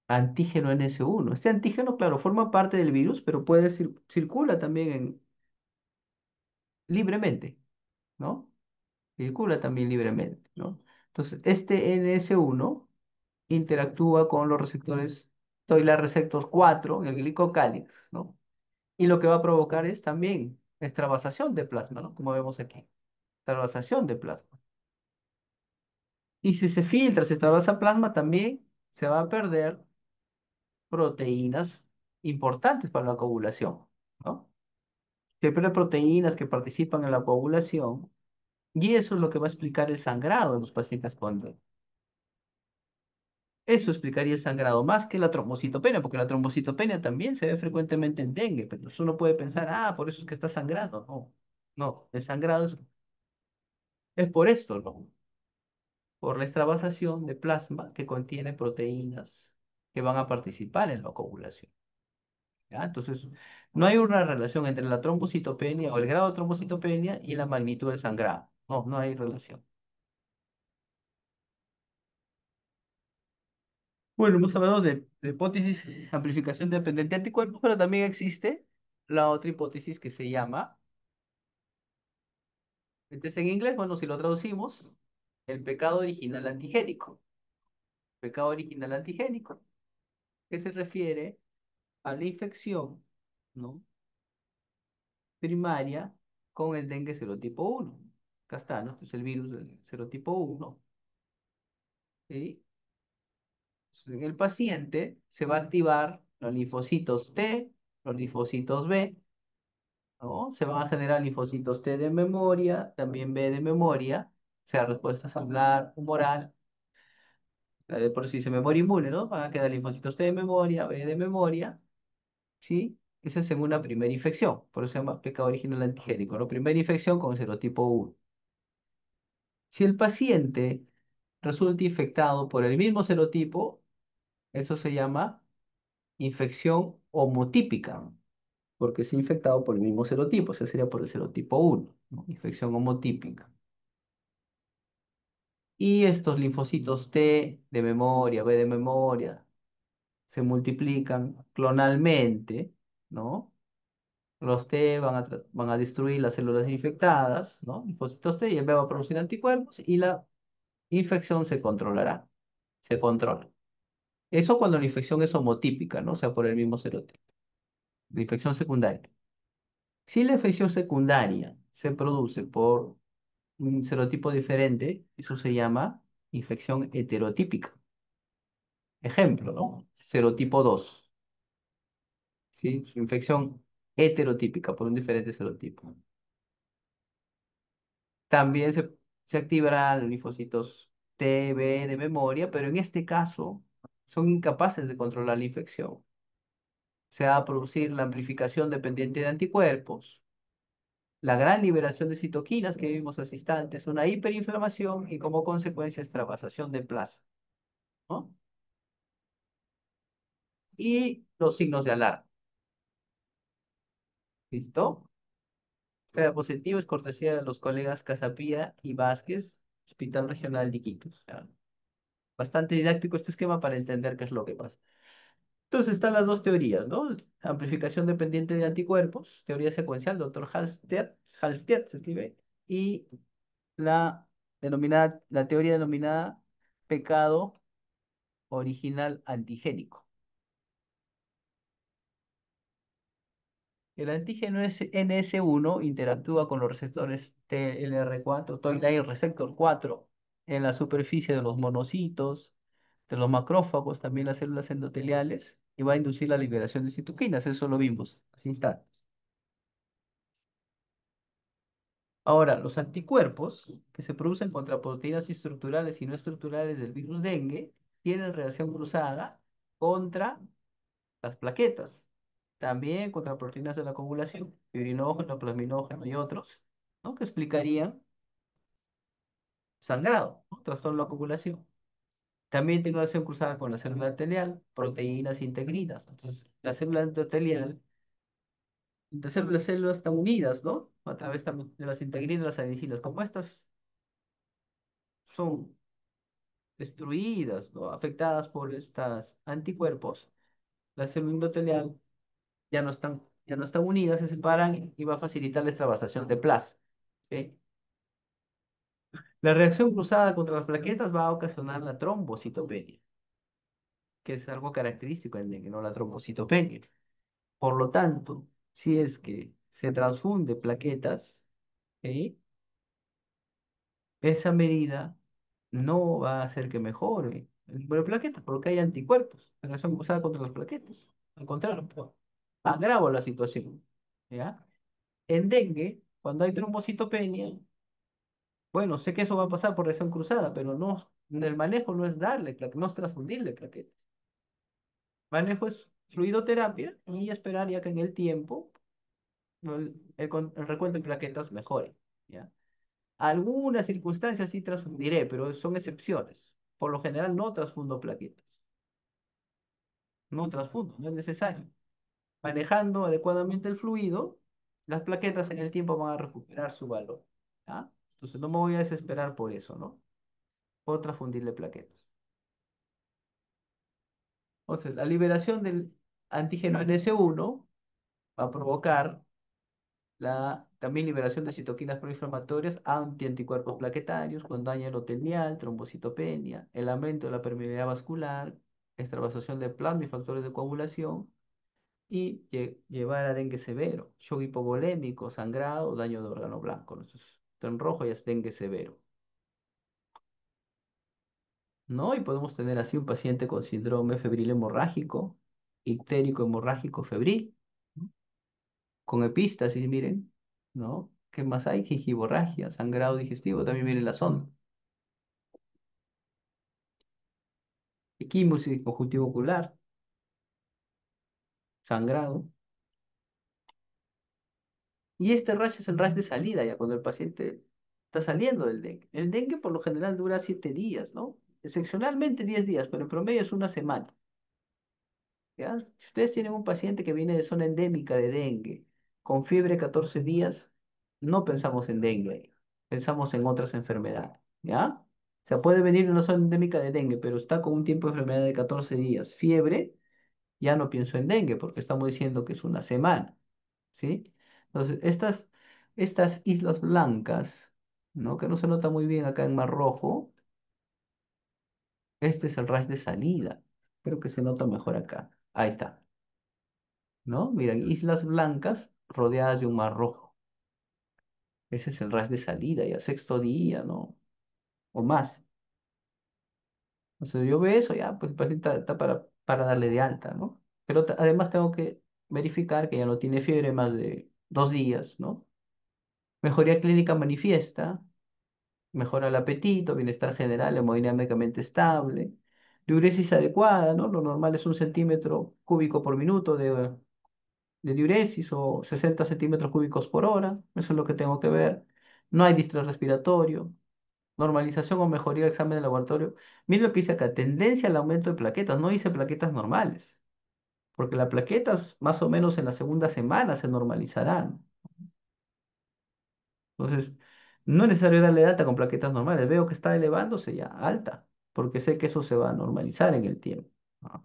antígeno NS1. Este antígeno, claro, forma parte del virus, pero circula también libremente, ¿no? Circula también libremente, ¿no? Entonces, este NS1 interactúa con los receptores Toilar receptor 4 en el glicocálix, ¿no? Y lo que va a provocar es también extravasación de plasma, ¿no? Como vemos aquí, extravasación de plasma. Y si se filtra, se extravasa plasma, también se va a perder proteínas importantes para la coagulación, ¿no? Se pierde proteínas que participan en la coagulación y eso es lo que va a explicar el sangrado en los pacientes con dengue. Eso explicaría el sangrado más que la trombocitopenia, porque la trombocitopenia también se ve frecuentemente en dengue, pero uno puede pensar, ah, por eso es que está sangrando. No, no, el sangrado es por esto, ¿no? Por la extravasación de plasma que contiene proteínas que van a participar en la coagulación. ¿Ya? Entonces, no hay una relación entre la trombocitopenia o el grado de trombocitopenia y la magnitud del sangrado. No, no hay relación. Bueno, hemos hablado de hipótesis de amplificación dependiente de anticuerpos, pero también existe la otra hipótesis que se llama, entonces en inglés, bueno, si lo traducimos, el pecado original antigénico. Pecado original antigénico, que se refiere a la infección, ¿no? Primaria con el dengue serotipo 1. Acá está, ¿no? Este es el virus del serotipo 1. ¿Sí? En el paciente se va a activar los linfocitos T, los linfocitos B, ¿no? Se van a generar linfocitos T de memoria, también B de memoria, o sea, respuestas anular, humoral, por si se memoria inmune, ¿no? Van a quedar linfocitos T de memoria, B de memoria, ¿sí? Esa es en una primera infección, por eso se llama pecado original antigénico, ¿no? Primera infección con serotipo 1. Si el paciente resulta infectado por el mismo serotipo, eso se llama infección homotípica, porque es infectado por el mismo serotipo, ese sería por el serotipo 1, ¿no? Infección homotípica. Y estos linfocitos T de memoria, B de memoria, se multiplican clonalmente, ¿no? Los T van a destruir las células infectadas, ¿no? Linfocitos T y el B va a producir anticuerpos y la infección se controlará, se controla. Eso cuando la infección es homotípica, ¿no? O sea, por el mismo serotipo. La infección secundaria. Si la infección secundaria se produce por un serotipo diferente, eso se llama infección heterotípica. Ejemplo, ¿no? Serotipo 2, ¿sí? Su infección heterotípica por un diferente serotipo. También se activarán los linfocitos T, B de memoria, pero en este caso son incapaces de controlar la infección. Se va a producir la amplificación dependiente de anticuerpos, la gran liberación de citoquinas que vimos hace instantes, una hiperinflamación y como consecuencia extravasación de plasma, ¿no? Y los signos de alarma. ¿Listo? Sea positivo es cortesía de los colegas Casapía y Vázquez, Hospital Regional de Iquitos. Ya. Bastante didáctico este esquema para entender qué es lo que pasa. Entonces están las dos teorías, ¿no? Amplificación dependiente de anticuerpos, teoría secuencial, doctor Halstead se escribe, y la teoría denominada pecado original antigénico. El antígeno NS1 interactúa con los receptores TLR4, Toll-like receptor 4, en la superficie de los monocitos, de los macrófagos, también las células endoteliales, y va a inducir la liberación de citoquinas, eso lo vimos hace instantes. Ahora, los anticuerpos que se producen contra proteínas estructurales y no estructurales del virus dengue tienen reacción cruzada contra las plaquetas, también contra proteínas de la coagulación, fibrinógeno, plasminógeno y otros, ¿no? Que explicarían sangrado, ¿no? Trastorno de la coagulación. También tiene una reacción cruzada con la célula endotelial, proteínas integrinas. Entonces, la célula endotelial, las células están unidas, ¿no? A través también de las integrinas y las adhesinas, como estas. son destruidas, ¿no? Afectadas por estos anticuerpos, la célula endotelial ya no están unidas, se separan y va a facilitar la extravasación de plasma. ¿Sí? La reacción cruzada contra las plaquetas va a ocasionar la trombocitopenia, que es algo característico en dengue, ¿no? La trombocitopenia. Por lo tanto, si es que se transfunde plaquetas, ¿sí? Esa medida no va a hacer que mejore el número de plaquetas, porque hay anticuerpos, la reacción cruzada contra las plaquetas. Al contrario, pues, agrava la situación. ¿Ya? En dengue, cuando hay trombocitopenia, bueno, sé que eso va a pasar por reacción cruzada, pero no, el manejo no es darle plaquetas, no es transfundirle plaquetas. Manejo es fluidoterapia y esperar ya que en el tiempo el recuento de plaquetas mejore. ¿Ya? Algunas circunstancias sí transfundiré, pero son excepciones. Por lo general no transfundo plaquetas. No transfundo, no es necesario. Manejando adecuadamente el fluido, las plaquetas en el tiempo van a recuperar su valor. ¿Ya? Entonces no me voy a desesperar por eso, ¿no? Puedo transfundirle plaquetas. Entonces, la liberación del antígeno NS1 va a provocar la también liberación de citoquinas proinflamatorias, antianticuerpos plaquetarios, con daño endotelial, trombocitopenia, el aumento de la permeabilidad vascular, extravasación de plasma y factores de coagulación, y llevar a dengue severo, shock hipovolémico, sangrado, daño de órgano blanco. Entonces, esto en rojo ya es dengue severo, ¿no? Y podemos tener así un paciente con síndrome febril hemorrágico, ictérico hemorrágico febril, ¿no? Con epístasis, miren, ¿no? ¿Qué más hay? Gingivorragia, sangrado digestivo, también viene la sonda. Equimosis conjuntivo ocular, sangrado. Y este rash es el rash de salida, ya cuando el paciente está saliendo del dengue. El dengue por lo general dura 7 días, ¿no? Excepcionalmente 10 días, pero en promedio es una semana. ¿Ya? Si ustedes tienen un paciente que viene de zona endémica de dengue, con fiebre 14 días, no pensamos en dengue, pensamos en otras enfermedades, ¿ya? O sea, puede venir de una zona endémica de dengue, pero está con un tiempo de enfermedad de 14 días, fiebre, ya no pienso en dengue, porque estamos diciendo que es una semana, ¿sí? Entonces, estas islas blancas, ¿no? Que no se nota muy bien acá en Mar Rojo, este es el rash de salida. Creo que se nota mejor acá. Ahí está. ¿No? Miren, islas blancas rodeadas de un mar rojo. Ese es el ras de salida, ya sexto día, ¿no? O más. O sea, yo veo eso, ya, pues el paciente está para darle de alta, ¿no? Pero además tengo que verificar que ya no tiene fiebre más de 2 días, ¿no? Mejoría clínica manifiesta, mejora el apetito, bienestar general, hemodinámicamente estable, diuresis adecuada, ¿no? Lo normal es 1 cm3 por minuto de diuresis o 60 centímetros cúbicos por hora, eso es lo que tengo que ver. No hay distrés respiratorio, normalización o mejoría del examen de laboratorio. Mira lo que dice acá, tendencia al aumento de plaquetas, no dice plaquetas normales, porque las plaquetas más o menos en la segunda semana se normalizarán. Entonces, no es necesario darle de alta con plaquetas normales, veo que está elevándose ya, alta, porque sé que eso se va a normalizar en el tiempo. Ah.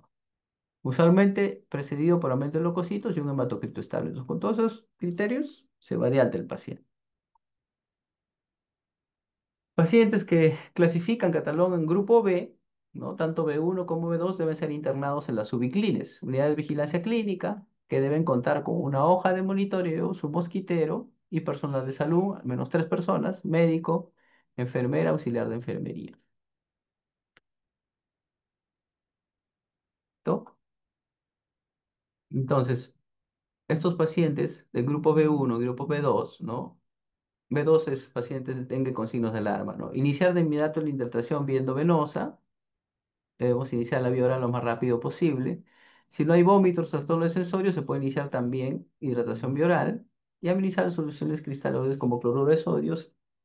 Usualmente precedido por aumento de leucocitos y un hematocrito estable. Entonces, con todos esos criterios, se va de alta el paciente. Pacientes que clasifican, catalogan en grupo B, ¿no? Tanto B1 como B2 deben ser internados en las ubiclines, unidad de vigilancia clínica, que deben contar con una hoja de monitoreo, su mosquitero y personal de salud, al menos 3 personas, médico, enfermera, auxiliar de enfermería. ¿No? Entonces, estos pacientes del grupo B1, grupo B2, ¿no? B2 es pacientes que tengan con signos de alarma, ¿no? Iniciar de inmediato la hidratación viendo venosa. Debemos iniciar la vía oral lo más rápido posible. Si no hay vómitos, trastorno sensorio, se puede iniciar también hidratación bioral y administrar soluciones cristaloides como cloruro de sodio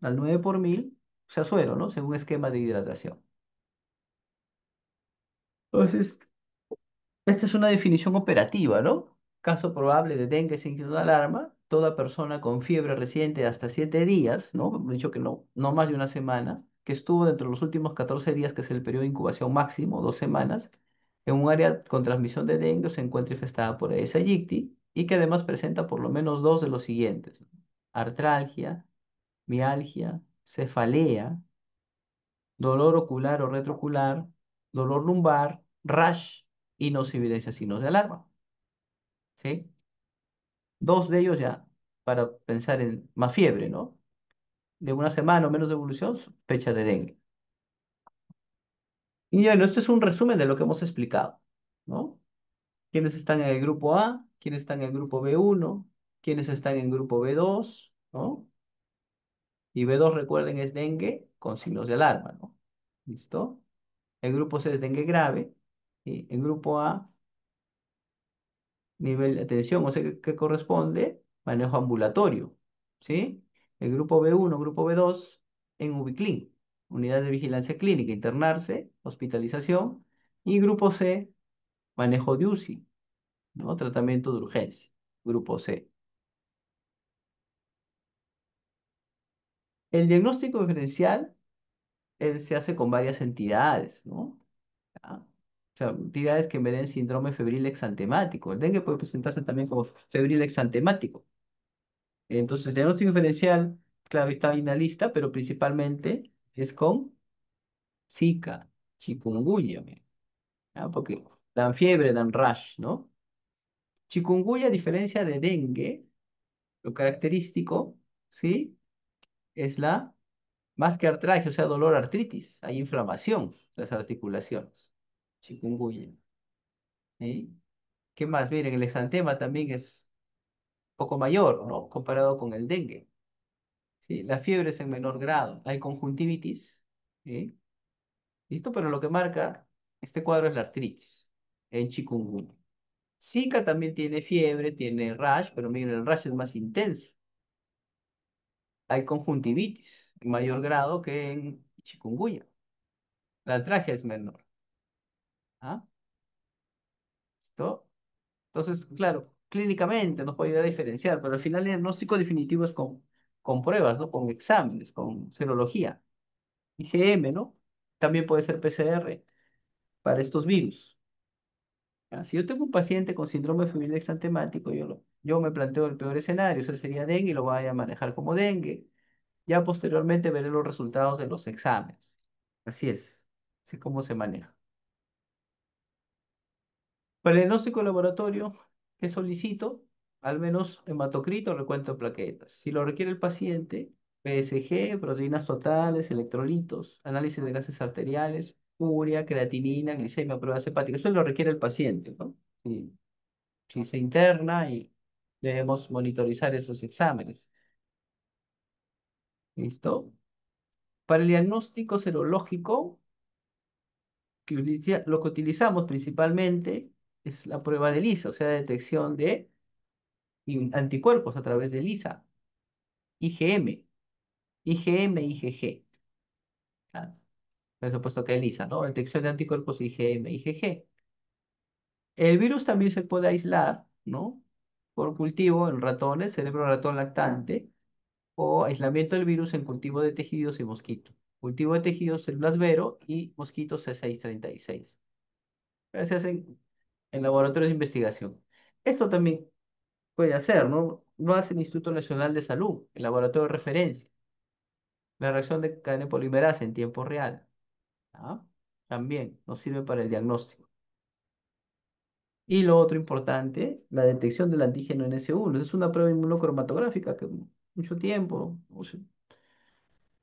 al 9 por mil, o sea, suero, ¿no? Según esquema de hidratación. Entonces, esta es una definición operativa, ¿no? Caso probable de dengue sin signo de alarma, toda persona con fiebre reciente hasta 7 días, ¿no? Hemos dicho que no más de una semana, que estuvo dentro de los últimos 14 días, que es el periodo de incubación máximo, 2 semanas, en un área con transmisión de dengue o se encuentra infestada por Aedes aegypti y que además presenta por lo menos dos de los siguientes: artralgia, mialgia, cefalea, dolor ocular o retroocular, dolor lumbar, rash y no se evidencia signos de alarma. ¿Sí? Dos de ellos ya para pensar en más fiebre, ¿no? De 1 semana o menos de evolución, fecha de dengue. Y bueno, este es un resumen de lo que hemos explicado, ¿no? ¿Quiénes están en el grupo A? ¿Quiénes están en el grupo B1? ¿Quiénes están en el grupo B2? ¿No? Y B2, recuerden, es dengue con signos de alarma, ¿no? ¿Listo? El grupo C es dengue grave. Y el grupo A, nivel de atención, o sea, que corresponde, manejo ambulatorio, ¿sí? El grupo B1, grupo B2, en Ubiclin, unidad de vigilancia clínica, internarse, hospitalización. Y grupo C, manejo de UCI, ¿no? Tratamiento de urgencia, grupo C. El diagnóstico diferencial se hace con varias entidades, ¿no? ¿Ya? O sea, entidades que me den síndrome febril exantemático. El dengue puede presentarse también como febril exantemático. Entonces, el diagnóstico diferencial, claro, está ahí en la lista, pero principalmente es con Zika, chikungunya, mira, ¿ya? Porque dan fiebre, dan rash, ¿no? Chikungunya, a diferencia de dengue, lo característico, ¿sí? Es más que artralgia, o sea, dolor, artritis, hay inflamación de las articulaciones. Chikungunya. ¿Sí? ¿Qué más? Miren, el exantema también es poco mayor, ¿no? Comparado con el dengue. ¿Sí? La fiebre es en menor grado. Hay conjuntivitis. ¿Sí? ¿Listo? Pero lo que marca este cuadro es la artritis en chikungunya. Zika también tiene fiebre, tiene rash, pero miren, el rash es más intenso. Hay conjuntivitis en mayor grado que en chikungunya. La artralgia es menor. ¿Ah? ¿Listo? Entonces, claro, clínicamente nos puede ayudar a diferenciar, pero al final el diagnóstico definitivo es con pruebas, ¿no? Con exámenes, con serología. IgM, ¿no? También puede ser PCR para estos virus. ¿Ya? Si yo tengo un paciente con síndrome febril exantemático, yo me planteo el peor escenario, ese sería dengue y lo voy a manejar como dengue. Ya posteriormente veré los resultados de los exámenes. Así es, así cómo se maneja. Para el diagnóstico de laboratorio, ¿qué solicito? Al menos hematocrito, recuento de plaquetas. Si lo requiere el paciente, PSG, proteínas totales, electrolitos, análisis de gases arteriales, urea, creatinina, glicemia, pruebas hepáticas. Eso lo requiere el paciente, ¿no? Si se interna y debemos monitorizar esos exámenes. ¿Listo? Para el diagnóstico serológico, lo que utilizamos principalmente es la prueba de ELISA, o sea, detección de anticuerpos a través de ELISA, IgM, IgM, IgG. Ah, por supuesto que ELISA, ¿no? Detección de anticuerpos IgM, IgG. El virus también se puede aislar, ¿no? Por cultivo en ratones, cerebro ratón lactante, o aislamiento del virus en cultivo de tejidos y mosquitos. Cultivo de tejidos, células Vero y mosquitos C636. Se hacen en laboratorios de investigación. Esto también puede hacer, ¿no? Lo hace el Instituto Nacional de Salud, el laboratorio de referencia. La reacción de cadena polimerasa en tiempo real. ¿Ah? También nos sirve para el diagnóstico. Y lo otro importante, la detección del antígeno NS1. Es una prueba inmunocromatográfica que mucho tiempo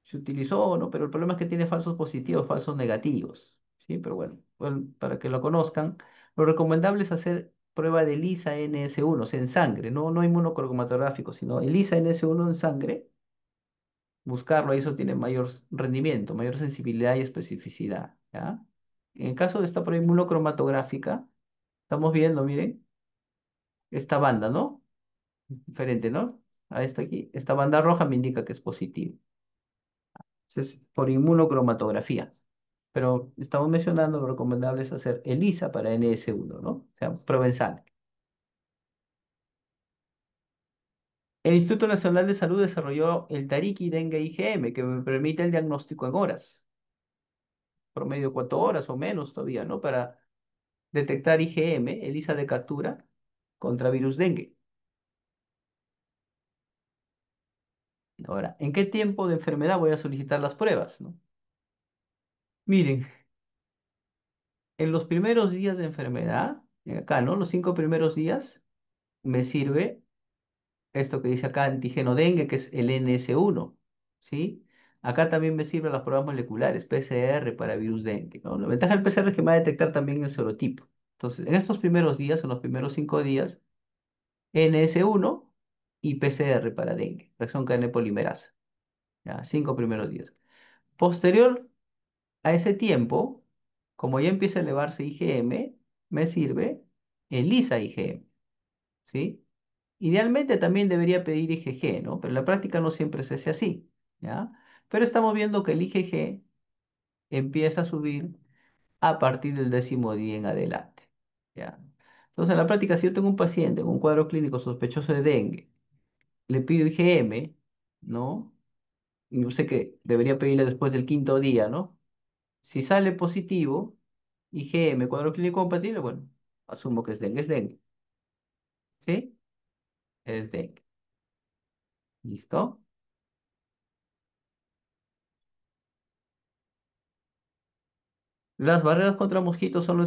se utilizó, ¿no? Pero el problema es que tiene falsos positivos, falsos negativos, ¿sí? Pero bueno, para que lo conozcan, lo recomendable es hacer prueba de ELISA NS1, o sea, en sangre, no inmunocromatográfico, sino ELISA NS1 en sangre, buscarlo, ahí eso tiene mayor rendimiento, mayor sensibilidad y especificidad, ¿ya? En el caso de esta prueba inmunocromatográfica, estamos viendo, miren, esta banda, ¿no? Diferente, ¿no? A esta aquí, esta banda roja me indica que es positivo. Es por inmunocromatografía. Pero estamos mencionando lo recomendable es hacer ELISA para NS1, ¿no? O sea, prueba en sangre. El Instituto Nacional de Salud desarrolló el Tariki Dengue IgM, que me permite el diagnóstico en horas, promedio 4 horas o menos todavía, ¿no? Para detectar IgM, ELISA de captura, contra virus dengue. Ahora, ¿en qué tiempo de enfermedad voy a solicitar las pruebas, ¿no? Miren, en los primeros días de enfermedad, acá, ¿no? Los 5 primeros días, me sirve esto que dice acá, antígeno dengue, que es el NS1, ¿sí? Acá también me sirven las pruebas moleculares, PCR para virus dengue, ¿no? La ventaja del PCR es que me va a detectar también el serotipo. Entonces, en estos primeros días, en los primeros 5 días, NS1 y PCR para dengue, reacción cadena polimerasa, ¿ya? 5 primeros días. Posterior a ese tiempo, como ya empieza a elevarse IgM, me sirve ELISA IgM, ¿sí? Idealmente también debería pedir IgG, ¿no? Pero en la práctica no siempre se hace así, ¿ya? Pero estamos viendo que el IgG empieza a subir a partir del 10.º día en adelante, ¿ya? Entonces, en la práctica, si yo tengo un paciente con un cuadro clínico sospechoso de dengue, le pido IgM, ¿no? Y yo sé que debería pedirle después del 5.º día, ¿no? Si sale positivo, IgM, cuadro clínico compatible, bueno, asumo que es dengue, ¿sí? Es dengue. ¿Listo? Las barreras contra mosquitos solo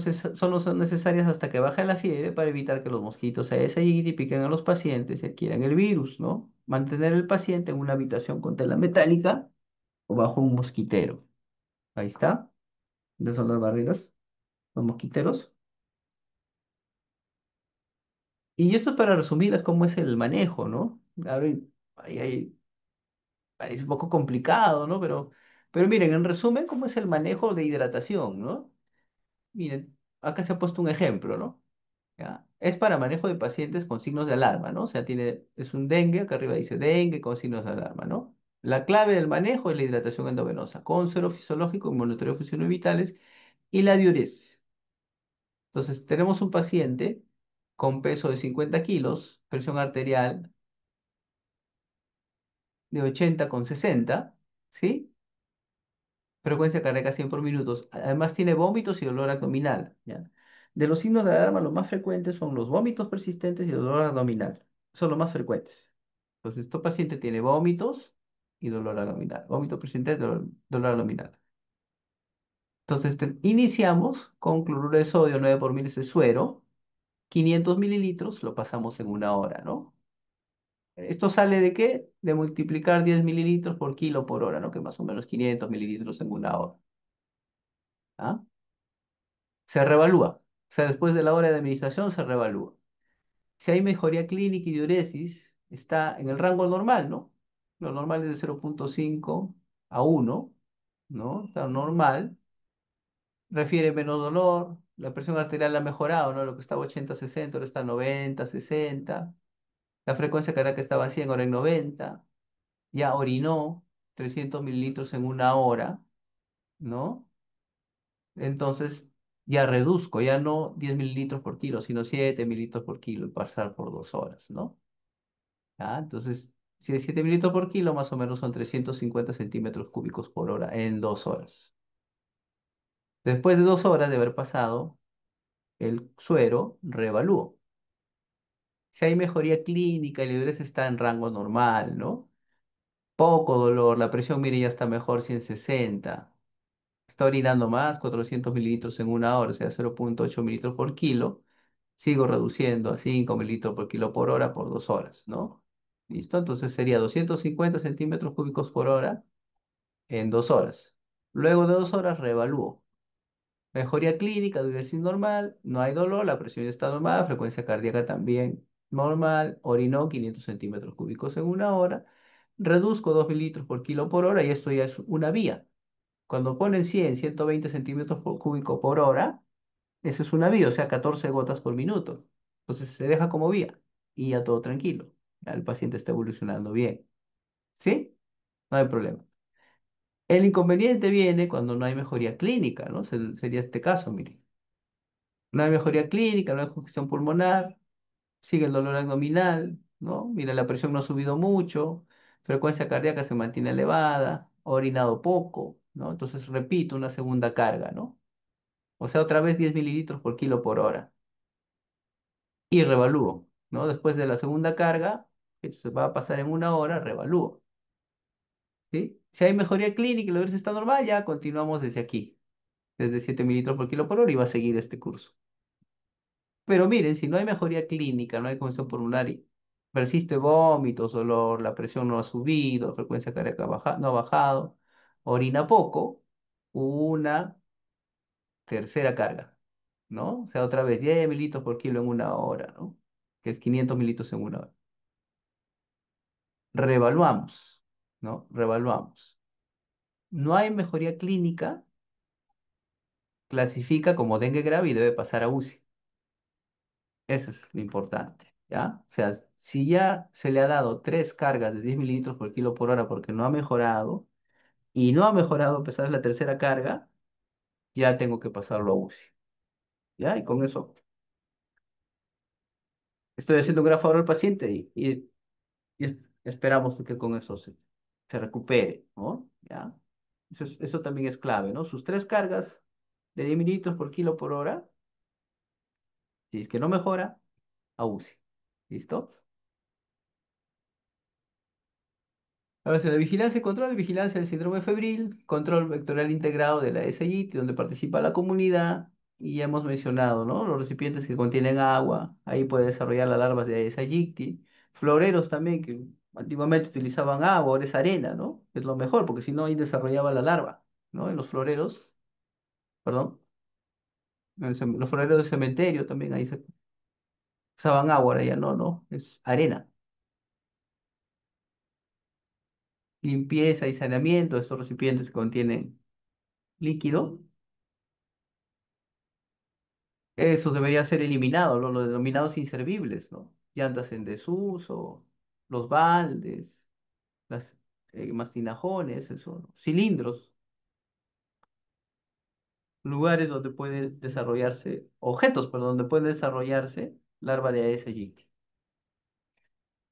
son necesarias hasta que baje la fiebre para evitar que los mosquitos se allí y piquen a los pacientes y adquieran el virus, ¿no? Mantener el paciente en una habitación con tela metálica o bajo un mosquitero. Ahí está. Esas son las barreras, los mosquiteros. Y esto es para resumirles cómo es el manejo, ¿no? A ver, parece un poco complicado, ¿no? Pero miren, en resumen, ¿cómo es el manejo de hidratación, ¿no? Miren, acá se ha puesto un ejemplo, ¿no? ¿Ya? Es para manejo de pacientes con signos de alarma, ¿no? O sea, es un dengue, acá arriba dice dengue con signos de alarma, ¿no? La clave del manejo es la hidratación endovenosa, con suero fisiológico, monitoreo de funciones vitales y la diuresis. Entonces, tenemos un paciente con peso de 50 kilos, presión arterial de 80 con 60, ¿sí? Frecuencia cardíaca 100 por minutos. Además tiene vómitos y dolor abdominal, ¿ya? De los signos de alarma, los más frecuentes son los vómitos persistentes y el dolor abdominal. Son los más frecuentes. Entonces, este paciente tiene vómitos y dolor abdominal. Vómito persistente, dolor abdominal. Entonces, iniciamos con cloruro de sodio 9 por mil de suero. 500 mililitros lo pasamos en 1 hora, ¿no? ¿Esto sale de qué? De multiplicar 10 mililitros por kilo por hora, ¿no? Que más o menos 500 mililitros en 1 hora. ¿Ah? Se revalúa. O sea, después de la hora de administración se revalúa. Si hay mejoría clínica y diuresis, está en el rango normal, ¿no? Lo normal es de 0,5 a 1, ¿no? Está normal. Refiere menos dolor. La presión arterial ha mejorado, ¿no? Lo que estaba 80-60, ahora está 90-60. La frecuencia cardíaca estaba 100, ahora en 90. Ya orinó 300 mililitros en 1 hora, ¿no? Entonces ya reduzco, ya no 10 mililitros por kilo, sino 7 mililitros por kilo y pasar por 2 horas, ¿no? ¿Ya? Entonces, si es 7 mililitros por kilo, más o menos son 350 centímetros cúbicos por hora en 2 horas. Después de 2 horas de haber pasado el suero, reevalúo. Si hay mejoría clínica, el IBS está en rango normal, ¿no? Poco dolor, la presión, mire, ya está mejor, 160. Está orinando más, 400 mililitros en 1 hora, o sea, 0,8 mililitros por kilo. Sigo reduciendo a 5 mililitros por kilo por hora por 2 horas, ¿no? ¿Listo? Entonces sería 250 centímetros cúbicos por hora en 2 horas. Luego de 2 horas reevalúo. Mejoría clínica, diuresis normal, no hay dolor, la presión está normal, frecuencia cardíaca también normal, orinó 500 centímetros cúbicos en 1 hora, reduzco 2 mililitros por kilo por hora y esto ya es una vía. Cuando ponen 120 centímetros por cúbico por hora, eso es una vía, o sea, 14 gotas por minuto. Entonces se deja como vía y ya todo tranquilo. Ya el paciente está evolucionando bien. ¿Sí? No hay problema. El inconveniente viene cuando no hay mejoría clínica, ¿no? Sería este caso, mire. No hay mejoría clínica, no hay congestión pulmonar, sigue el dolor abdominal, ¿no? Mira, la presión no ha subido mucho, frecuencia cardíaca se mantiene elevada, ha orinado poco, ¿no? Entonces repito una segunda carga, ¿no? O sea, otra vez 10 mililitros por kilo por hora. Y revalúo, ¿no? Después de la segunda carga, que se va a pasar en una hora, revalúo, ¿sí? Si hay mejoría clínica y la dosis está normal, ya continuamos desde aquí, desde 7 mililitros por kilo por hora y va a seguir este curso. Pero miren, si no hay mejoría clínica, no hay congestión pulmonar, persiste vómitos, dolor, la presión no ha subido, frecuencia cardíaca no ha bajado, orina poco, una tercera carga, ¿no? O sea, otra vez 10 mililitros por kilo en una hora, ¿no? Que es 500 mililitros en una hora. Revaluamos, ¿no? Revaluamos. No hay mejoría clínica, clasifica como dengue grave y debe pasar a UCI. Eso es lo importante, ¿ya? O sea, si ya se le ha dado tres cargas de 10 mililitros por kilo por hora porque no ha mejorado y no ha mejorado a pesar de la tercera carga, ya tengo que pasarlo a UCI, ¿ya? Y con eso estoy haciendo un gran favor al paciente y esperamos que con eso se recupere, ¿no? ¿Ya? Eso también es clave, ¿no? Sus tres cargas de 10 mililitros por kilo por hora, si es que no mejora, a UCI. ¿Listo? A ver, la vigilancia y control, vigilancia del síndrome febril, control vectorial integrado de la SIT, donde participa la comunidad, y ya hemos mencionado, ¿no? Los recipientes que contienen agua, ahí puede desarrollar las larvas de Aedes aegypti, floreros también, que antiguamente utilizaban agua, ahora es arena, ¿no? Es lo mejor, porque si no, ahí desarrollaba la larva, ¿no? En los floreros, perdón, los floreros del cementerio también, ahí se usaban agua, ahora ya no, no, es arena. Limpieza y saneamiento de estos recipientes que contienen líquido. Eso debería ser eliminado, los denominados inservibles, ¿no? Llantas en desuso, los baldes, las mastinajones, eso, ¿no? Cilindros, lugares donde pueden desarrollarse, objetos, perdón, donde pueden desarrollarse larva de Aedes aegypti.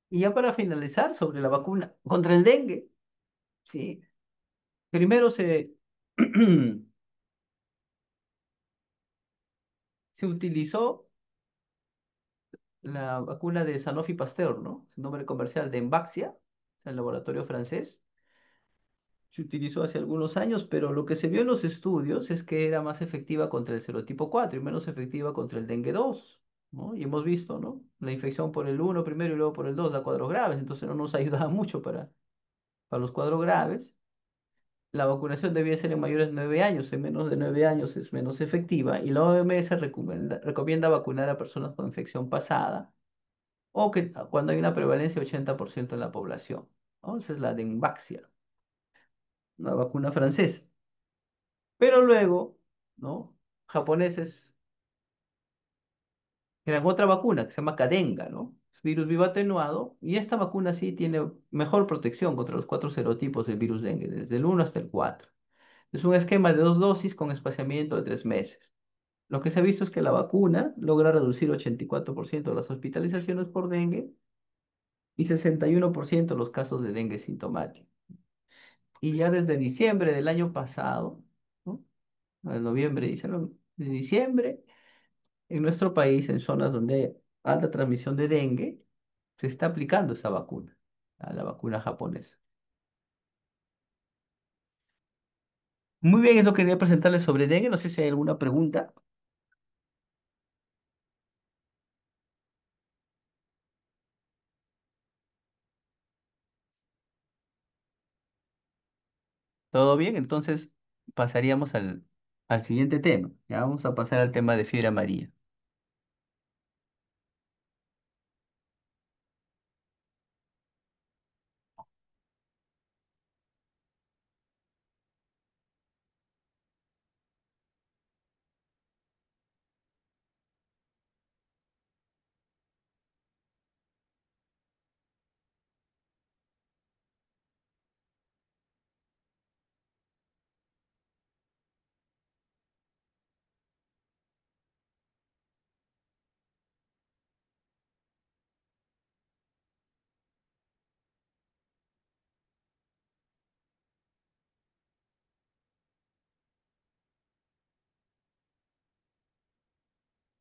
Y ya para finalizar, sobre la vacuna contra el dengue, sí, primero se utilizó la vacuna de Sanofi Pasteur, ¿no? Su nombre comercial de Emvaxia, es el laboratorio francés. Se utilizó hace algunos años, pero lo que se vio en los estudios es que era más efectiva contra el serotipo 4 y menos efectiva contra el dengue 2, ¿no? Y hemos visto, ¿no? La infección por el uno primero y luego por el 2 da cuadros graves, entonces no nos ayudaba mucho para los cuadros graves. La vacunación debía ser en mayores de 9 años, en menos de 9 años es menos efectiva y la OMS recomienda vacunar a personas con infección pasada o que cuando hay una prevalencia de 80% en la población, ¿no? Esa es la de Envaxia, una vacuna francesa. Pero luego, ¿no? Japoneses crean otra vacuna que se llama Cadenga, ¿no? Es virus vivo atenuado y esta vacuna sí tiene mejor protección contra los cuatro serotipos del virus dengue, desde el uno hasta el 4. Es un esquema de dos dosis con espaciamiento de 3 meses. Lo que se ha visto es que la vacuna logra reducir 84% de las hospitalizaciones por dengue y 61% los casos de dengue sintomático. Y ya desde diciembre del año pasado, ¿no? En noviembre, de diciembre, en nuestro país, en zonas donde hay alta transmisión de dengue, se está aplicando esa vacuna, la vacuna japonesa. Muy bien, es lo que quería presentarles sobre dengue. No sé si hay alguna pregunta. ¿Todo bien? Entonces pasaríamos al siguiente tema. Ya vamos a pasar al tema de fiebre amarilla.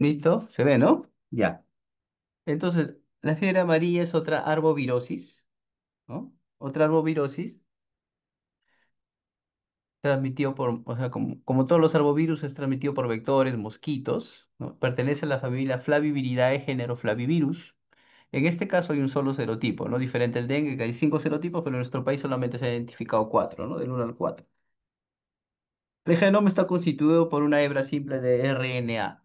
¿Listo? ¿Se ve, no? Ya. Entonces, la fiebre amarilla es otra arbovirosis, ¿no? Otra arbovirosis transmitido por, o sea, como todos los arbovirus, es transmitido por vectores, mosquitos, ¿no? Pertenece a la familia Flaviviridae, género Flavivirus. En este caso hay un solo serotipo, ¿no? Diferente al dengue, que hay 5 serotipos, pero en nuestro país solamente se han identificado 4, ¿no? Del 1 al 4. El genoma está constituido por una hebra simple de RNA.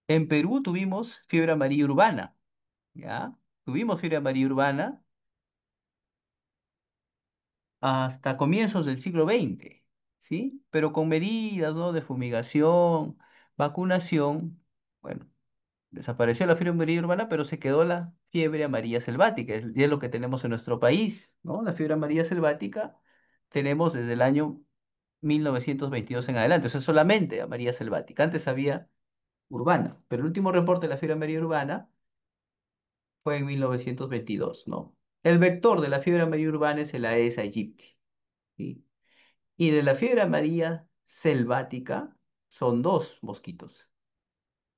En Perú tuvimos fiebre amarilla urbana, ¿ya? Tuvimos fiebre amarilla urbana hasta comienzos del siglo XX, ¿sí? Pero con medidas, ¿no? De fumigación, vacunación, bueno, desapareció la fiebre amarilla urbana, pero se quedó la fiebre amarilla selvática, y es lo que tenemos en nuestro país, ¿no? La fiebre amarilla selvática tenemos desde el año 1922 en adelante, o sea, solamente amarilla selvática. Antes había urbana, pero el último reporte de la fiebre amarilla urbana fue en 1922, ¿no? El vector de la fiebre amarilla urbana es el Aedes aegypti, ¿sí? Y de la fiebre amarilla selvática son dos mosquitos,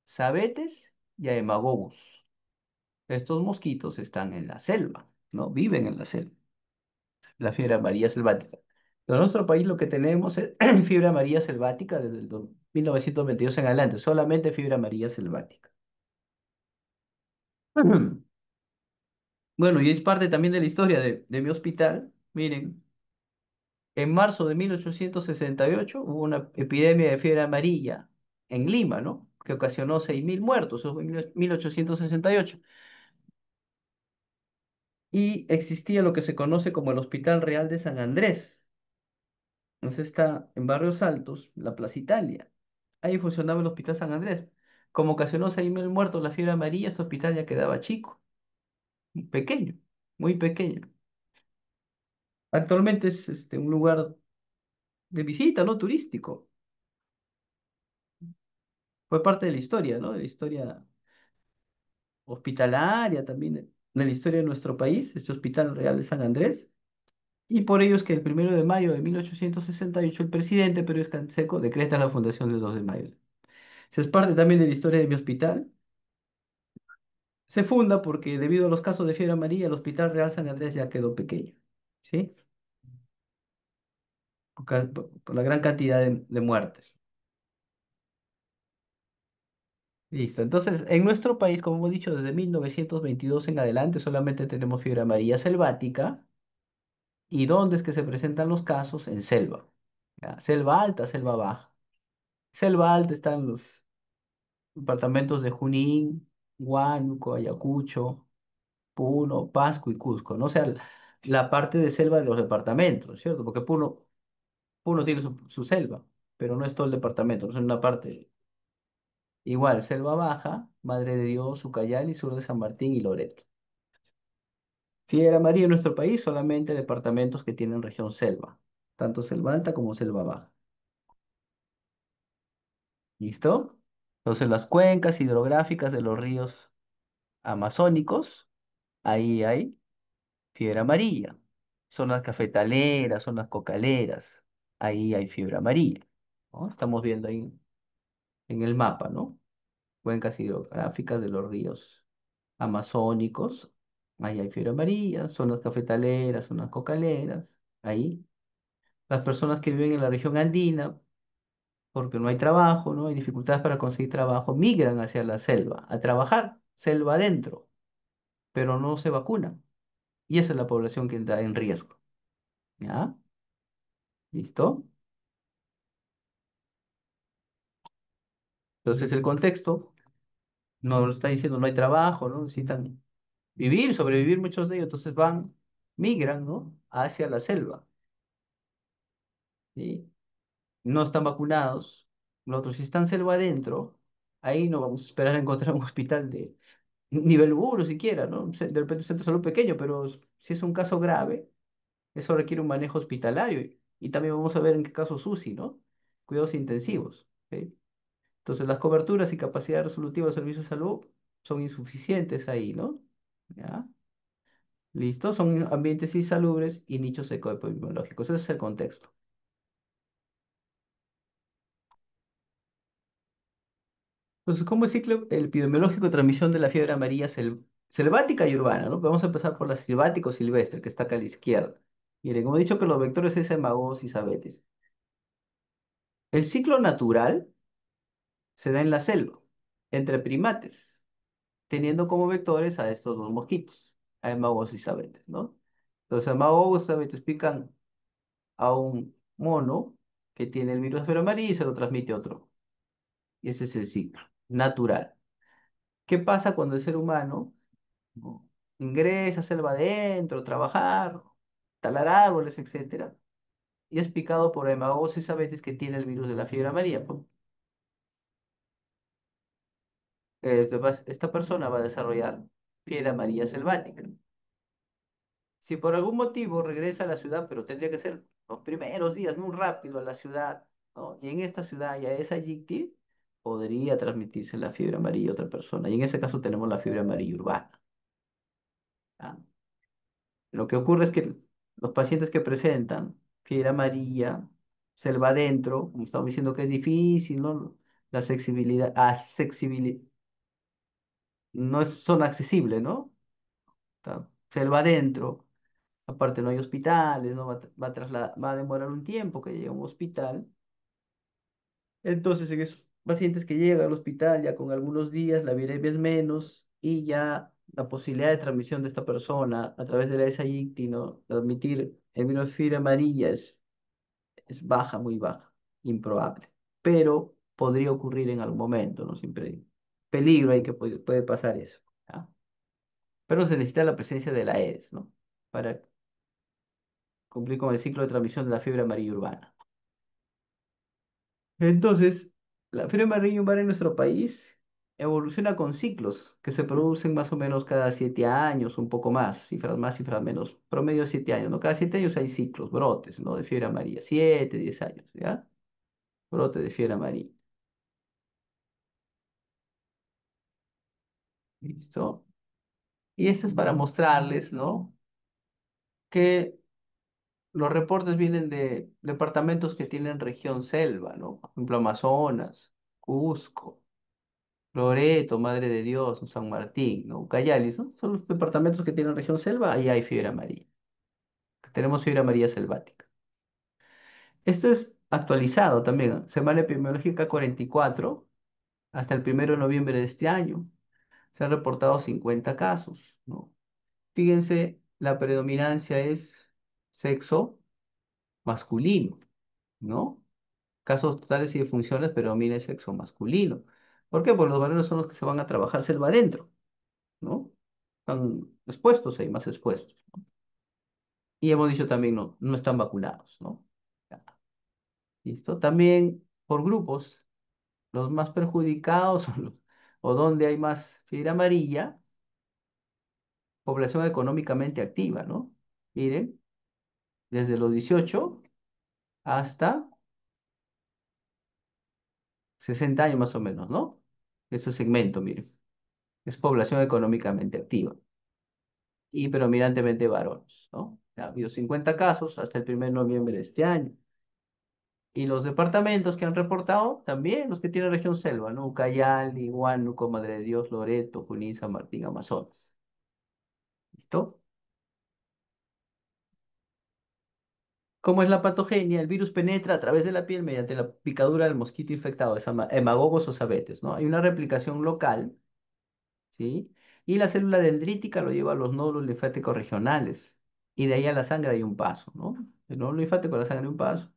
Sabetes y Aemagobus. Estos mosquitos están en la selva, ¿no? Viven en la selva, la fiebre amarilla selvática. En nuestro país lo que tenemos es fiebre amarilla selvática desde el 1922 en adelante, solamente fiebre amarilla selvática. Bueno, y es parte también de la historia de mi hospital. Miren, en marzo de 1868 hubo una epidemia de fiebre amarilla en Lima, ¿no? Que ocasionó 6.000 muertos, eso fue en 1868. Y existía lo que se conoce como el Hospital Real de San Andrés. Entonces está en Barrios Altos, la Plaza Italia. Ahí funcionaba el Hospital San Andrés. Como ocasionó 6.000 muertos la fiebre amarilla, este hospital ya quedaba chico, pequeño, muy pequeño. Actualmente es un lugar de visita, ¿no? Turístico. Fue parte de la historia, ¿no? De la historia hospitalaria también, de la historia de nuestro país, este Hospital Real de San Andrés. Y por ello es que el 1 de mayo de 1868 el presidente Pérez Canseco decreta la fundación del 2 de mayo. Se es parte también de la historia de mi hospital. Se funda porque debido a los casos de fiebre amarilla, el Hospital Real San Andrés ya quedó pequeño, ¿sí? Por la gran cantidad de muertes. Listo. Entonces, en nuestro país, como hemos dicho, desde 1922 en adelante solamente tenemos fiebre amarilla selvática. ¿Y dónde es que se presentan los casos? En selva. ¿Ya? Selva alta, selva baja. Selva alta están los departamentos de Junín, Huánuco, Ayacucho, Puno, Pasco y Cusco, ¿no? O sea, la parte de selva de los departamentos, ¿cierto? Porque Puno tiene su selva, pero no es todo el departamento, no es una parte. Igual, selva baja, Madre de Dios, Ucayali, sur de San Martín y Loreto. Fiebre amarilla en nuestro país, solamente departamentos que tienen región selva, tanto selva alta como selva baja. ¿Listo? Entonces, las cuencas hidrográficas de los ríos amazónicos, ahí hay fiebre amarilla. Zonas cafetaleras, zonas cocaleras, ahí hay fiebre amarilla, ¿no? Estamos viendo ahí en el mapa, ¿no? Cuencas hidrográficas de los ríos amazónicos, ahí hay fiebre amarilla, zonas cafetaleras, zonas cocaleras, ahí. Las personas que viven en la región andina, porque no hay trabajo, no hay dificultades para conseguir trabajo, migran hacia la selva a trabajar, selva adentro, pero no se vacunan. Y esa es la población que está en riesgo. ¿Ya? ¿Listo? Entonces el contexto nos lo está diciendo, no hay trabajo, ¿no? Necesitan vivir, sobrevivir muchos de ellos, entonces migran, ¿no? Hacia la selva. ¿Sí? No están vacunados. Los otros, si están selva adentro, ahí no vamos a esperar a encontrar un hospital de nivel 1 siquiera, ¿no? De repente un centro de salud pequeño, pero si es un caso grave, eso requiere un manejo hospitalario. Y también vamos a ver en qué casos UCI, ¿no? Cuidados intensivos. ¿Sí? Entonces, las coberturas y capacidad resolutiva de servicios de salud son insuficientes ahí, ¿no? ¿Ya? ¿Listo? Son ambientes insalubres y nichos ecoepidemiológicos. Ese es el contexto. Entonces, ¿cómo es ciclo el epidemiológico de transmisión de la fiebre amarilla selvática y urbana, ¿no? Vamos a empezar por la selvático silvestre, que está acá a la izquierda. Miren, como he dicho que los vectores es hemagogos y sabetes. El ciclo natural se da en la selva, entre primates, teniendo como vectores a estos dos mosquitos, a hemagogos y sabetes, ¿no? Los hemagogos y sabetes pican a un mono que tiene el virus de fiebre amarilla y se lo transmite a otro. Y ese es el ciclo natural. ¿Qué pasa cuando el ser humano, ¿no?, ingresa, selva adentro, trabajar, talar árboles, etcétera, y es picado por hemagosis abetes que tiene el virus de la fiebre amarilla? Pues, esta persona va a desarrollar fiebre amarilla selvática. Si por algún motivo regresa a la ciudad, pero tendría que ser los primeros días, muy rápido a la ciudad, ¿no? Y en esta ciudad ya es allí, podría transmitirse la fiebre amarilla a otra persona. Y en ese caso tenemos la fiebre amarilla urbana. ¿Ah? Lo que ocurre es que los pacientes que presentan fiebre amarilla, selva adentro, como estamos diciendo que es difícil, ¿no? La accesibilidad, no son accesibles, ¿no? Selva adentro, aparte no hay hospitales, ¿no? Va a demorar un tiempo que llegue a un hospital. Entonces, en esos pacientes que llegan al hospital ya con algunos días, la viremia es menos y ya la posibilidad de transmisión de esta persona a través de la SIT, ¿no? Transmitir el virus de fiebre amarilla es baja, muy baja, improbable. Pero podría ocurrir en algún momento, ¿no? Siempre hay peligro ahí que puede pasar eso, ¿ya? Pero se necesita la presencia de la Aedes, ¿no? Para cumplir con el ciclo de transmisión de la fiebre amarilla urbana. Entonces, la fiebre amarilla urbana en nuestro país evoluciona con ciclos que se producen más o menos cada 7 años, un poco más, cifras más, cifras menos, promedio 7 años, ¿no? Cada 7 años hay ciclos, brotes, ¿no? De fiebre amarilla, 7, 10 años, ¿ya? Brote de fiebre amarilla. ¿Listo? Y esto es para mostrarles, ¿no? Que los reportes vienen de departamentos que tienen región selva, ¿no? Por ejemplo, Amazonas, Cusco, Loreto, Madre de Dios, San Martín, ¿no? Ucayali, ¿no? Son los departamentos que tienen región selva, ahí hay fiebre amarilla. Tenemos fiebre amarilla selvática. Esto es actualizado también, Semana Epidemiológica 44, hasta el 1 de noviembre de este año. Se han reportado 50 casos, ¿no? Fíjense, la predominancia es sexo masculino, ¿no? Casos totales y defunciones, predomina el sexo masculino. ¿Por qué? Porque los varones son los que se van a trabajar selva adentro, ¿no? Están expuestos ahí, más expuestos, ¿no? Y hemos dicho también, no están vacunados, ¿no? Ya, ¿listo? También por grupos, los más perjudicados o donde hay más fiebre amarilla, población económicamente activa, ¿no? Miren, desde los 18 hasta 60 años más o menos, ¿no? Ese segmento, miren, es población económicamente activa y predominantemente varones, ¿no? Ha habido 50 casos hasta el 1 de noviembre de este año. Y los departamentos que han reportado, también los que tienen región selva, ¿no? Ucayali, Huánuco, Madre de Dios, Loreto, Junín, San Martín, Amazonas. ¿Listo? ¿Cómo es la patogenia? El virus penetra a través de la piel mediante la picadura del mosquito infectado, es hemagogos o sabetes, ¿no? Hay una replicación local, ¿sí? Y la célula dendrítica lo lleva a los nódulos linfáticos regionales. Y de ahí a la sangre hay un paso, ¿no? El nódulo linfático a la sangre hay un paso.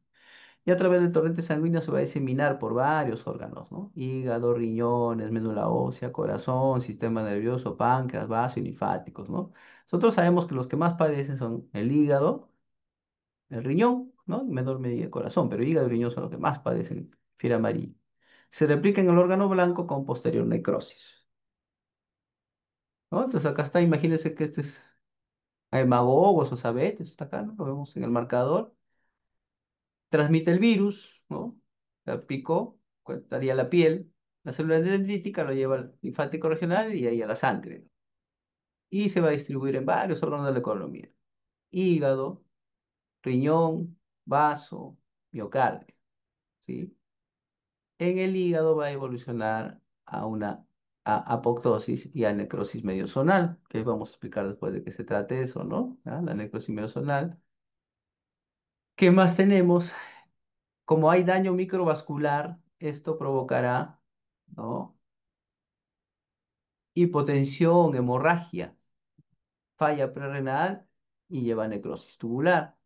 Y a través del torrente sanguíneo se va a diseminar por varios órganos, ¿no? Hígado, riñones, médula ósea, corazón, sistema nervioso, páncreas, vaso y linfáticos, ¿no? Nosotros sabemos que los que más padecen son el hígado, el riñón, ¿no? En menor medida el corazón, pero hígado y riñón son los que más padecen fiebre amarilla. Se replica en el órgano blanco con posterior necrosis, ¿no? Entonces acá está, imagínense que este es hemagogos o sabetes, está acá, ¿no? Lo vemos en el marcador. Transmite el virus, ¿no? La picó, estaría la piel, la célula dendrítica lo lleva al linfático regional y ahí a la sangre. Y se va a distribuir en varios órganos de la economía. Hígado, riñón, vaso, miocardio, ¿sí? En el hígado va a evolucionar a una apoptosis y a necrosis mediozonal, que vamos a explicar después de qué se trate eso, ¿no? ¿Ah? La necrosis mediozonal. ¿Qué más tenemos? Como hay daño microvascular, esto provocará, ¿no? Hipotensión, hemorragia, falla prerrenal y lleva a necrosis tubular.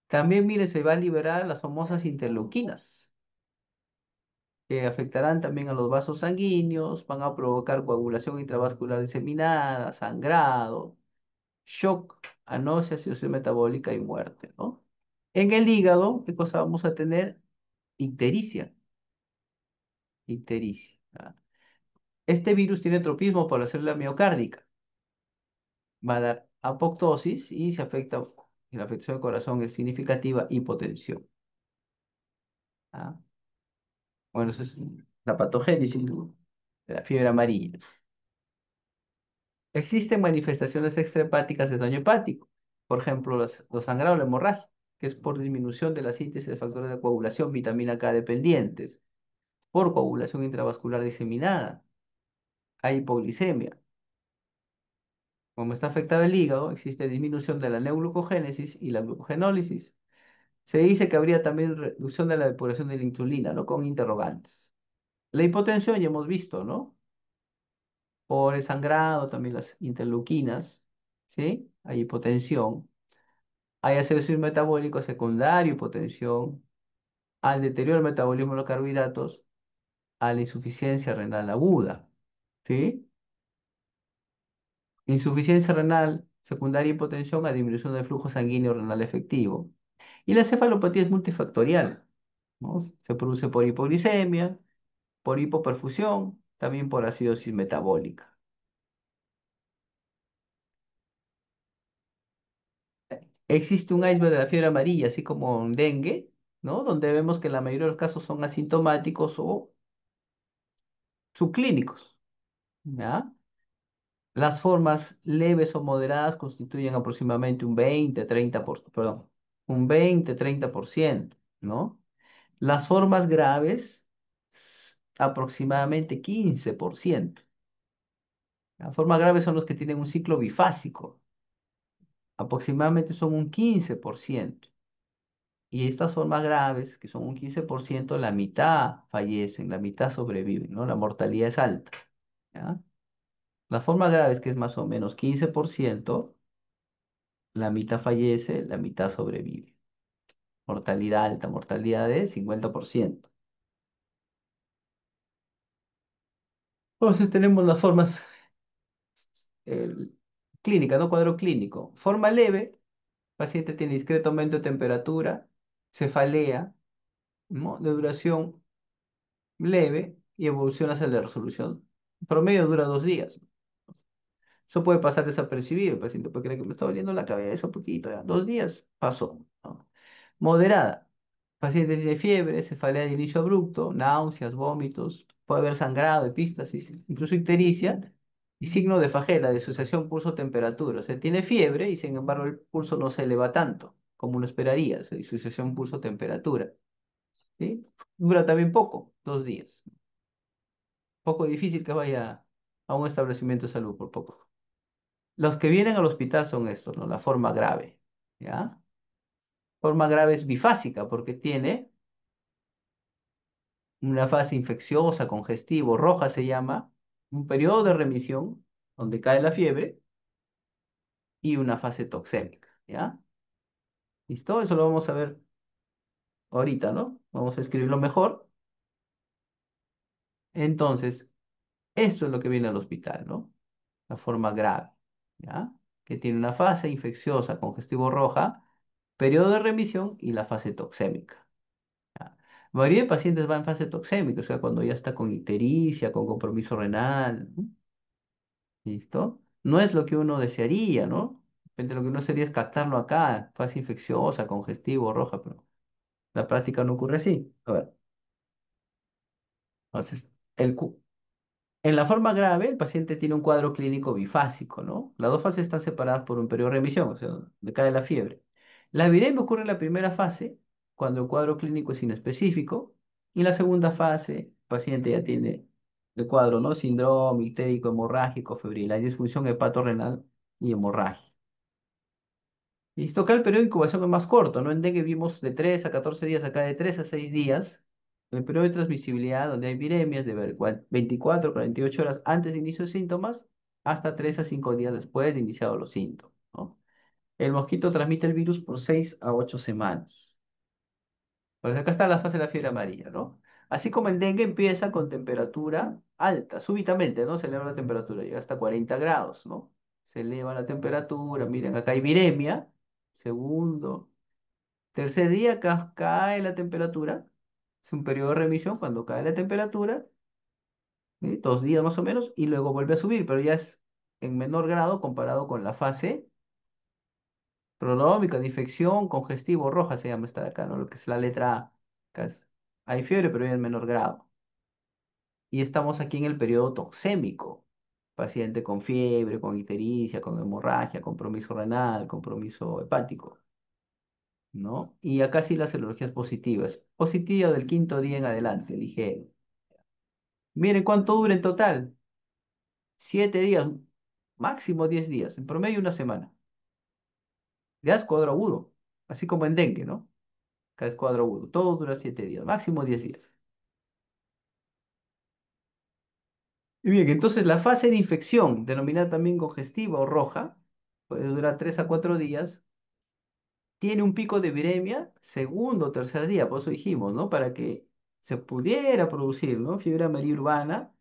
También, mire, se va a liberar las famosas interleuquinas, que afectarán también a los vasos sanguíneos, van a provocar coagulación intravascular diseminada, sangrado, shock, anoxia, acidosis metabólica y muerte, ¿no? En el hígado, ¿qué cosa vamos a tener? Ictericia, ictericia. ¿Ah? Este virus tiene tropismo por la célula miocárdica, va a dar apoptosis y se afecta, y la afección del corazón es significativa, hipotensión. ¿Ah? Bueno, eso es la patogénesis, ¿no? De la fiebre amarilla. Existen manifestaciones extrahepáticas de daño hepático, por ejemplo, los sangrados, la hemorragia, que es por disminución de la síntesis de factores de coagulación, vitamina K dependientes, por coagulación intravascular diseminada, hay hipoglicemia. Como está afectado el hígado, existe disminución de la neoglucogénesis y la glucogenólisis. Se dice que habría también reducción de la depuración de la insulina, ¿no? Con interrogantes. La hipotensión ya hemos visto, ¿no? Por el sangrado, también las interleuquinas, ¿sí? Hay hipotensión. Hay acidosis metabólico secundario, hipotensión, al deterioro del metabolismo de los carbohidratos, a la insuficiencia renal aguda, ¿sí? Insuficiencia renal secundaria, hipotensión, a disminución del flujo sanguíneo renal efectivo. Y la cefalopatía es multifactorial, ¿no? Se produce por hipoglicemia, por hipoperfusión, también por acidosis metabólica. Existe un iceberg de la fiebre amarilla, así como en dengue, ¿no? Donde vemos que la mayoría de los casos son asintomáticos o subclínicos, ¿ya? Las formas leves o moderadas constituyen aproximadamente un 30%, ¿no? Las formas graves, aproximadamente 15%. Las formas graves son los que tienen un ciclo bifásico, aproximadamente son un 15%. Y estas formas graves, que son un 15%, la mitad fallecen, la mitad sobreviven, ¿no? La mortalidad es alta, ¿ya? Las formas graves, que es más o menos 15%, la mitad fallece, la mitad sobrevive. Mortalidad alta, mortalidad de 50%. Entonces tenemos las formas eh, clínicas, ¿no? Cuadro clínico. Forma leve, paciente tiene discreto aumento de temperatura, cefalea, ¿no? De duración leve y evoluciona hacia la resolución. Promedio dura 2 días. Eso puede pasar desapercibido. El paciente puede creer que me está doliendo la cabeza un poquito. Ya. 2 días pasó, ¿no? Moderada. Paciente tiene fiebre, cefalea de inicio abrupto, náuseas, vómitos, puede haber sangrado, epístasis, incluso ictericia y signo de fagela, disociación pulso-temperatura. O sea, tiene fiebre y sin embargo el pulso no se eleva tanto como uno esperaría, o sea, disociación pulso-temperatura. ¿Sí? Dura también poco, 2 días. Poco difícil que vaya a un establecimiento de salud por poco. Los que vienen al hospital son estos, ¿no? La forma grave, ¿ya? Forma grave es bifásica porque tiene una fase infecciosa, congestivo, roja se llama, un periodo de remisión donde cae la fiebre y una fase toxémica, ¿ya? ¿Listo? Eso lo vamos a ver ahorita, ¿no? Vamos a escribirlo mejor. Entonces, esto es lo que viene al hospital, ¿no? La forma grave, ¿ya? Que tiene una fase infecciosa, congestivo roja, periodo de remisión y la fase toxémica. ¿Ya? La mayoría de pacientes va en fase toxémica, o sea, cuando ya está con ictericia, con compromiso renal, ¿no? ¿Listo? No es lo que uno desearía, ¿no? De repente lo que uno desearía es captarlo acá, fase infecciosa, congestivo, roja, pero la práctica no ocurre así. A ver, entonces, en la forma grave, el paciente tiene un cuadro clínico bifásico, ¿no? Las dos fases están separadas por un periodo de remisión, o sea, donde cae la fiebre. La viremia ocurre en la primera fase, cuando el cuadro clínico es inespecífico, y en la segunda fase, el paciente ya tiene el cuadro, ¿no? Síndrome ictérico hemorrágico febril. Hay disfunción hepatorrenal y hemorragia. Listo, acá el periodo de incubación es más corto, ¿no? En dengue vimos de 3 a 14 días, acá de 3 a 6 días. El periodo de transmisibilidad, donde hay viremias, de 24 a 48 horas antes de inicio de síntomas, hasta 3 a 5 días después de iniciados los síntomas, ¿no? El mosquito transmite el virus por 6 a 8 semanas. Pues acá está la fase de la fiebre amarilla, ¿no? Así como el dengue empieza con temperatura alta, súbitamente, ¿no? Se eleva la temperatura, llega hasta 40 grados, ¿no? Se eleva la temperatura, miren, acá hay viremia, segundo, tercer día acá cae la temperatura, es un periodo de remisión cuando cae la temperatura, ¿sí? 2 días más o menos, y luego vuelve a subir, pero ya es en menor grado comparado con la fase pronómica de infección congestivo roja, se llama esta de acá, ¿no? Lo que es la letra A. Acá hay fiebre, pero ya en menor grado. Y estamos aquí en el periodo toxémico. Paciente con fiebre, con ictericia, con hemorragia, compromiso renal, compromiso hepático, ¿no? Y acá sí la serología es positiva. Es positiva del quinto día en adelante, ligero. Miren cuánto dura en total. 7 días, máximo 10 días, en promedio una semana. Ya es cuadro agudo, así como en dengue, ¿no? Acá es cuadro agudo. Todo dura 7 días, máximo 10 días. Y bien, entonces la fase de infección, denominada también congestiva o roja, puede durar 3 a 4 días, tiene un pico de viremia segundo o tercer día, por eso dijimos, ¿no? Para que se pudiera producir, ¿no? Fiebre amarilla urbana,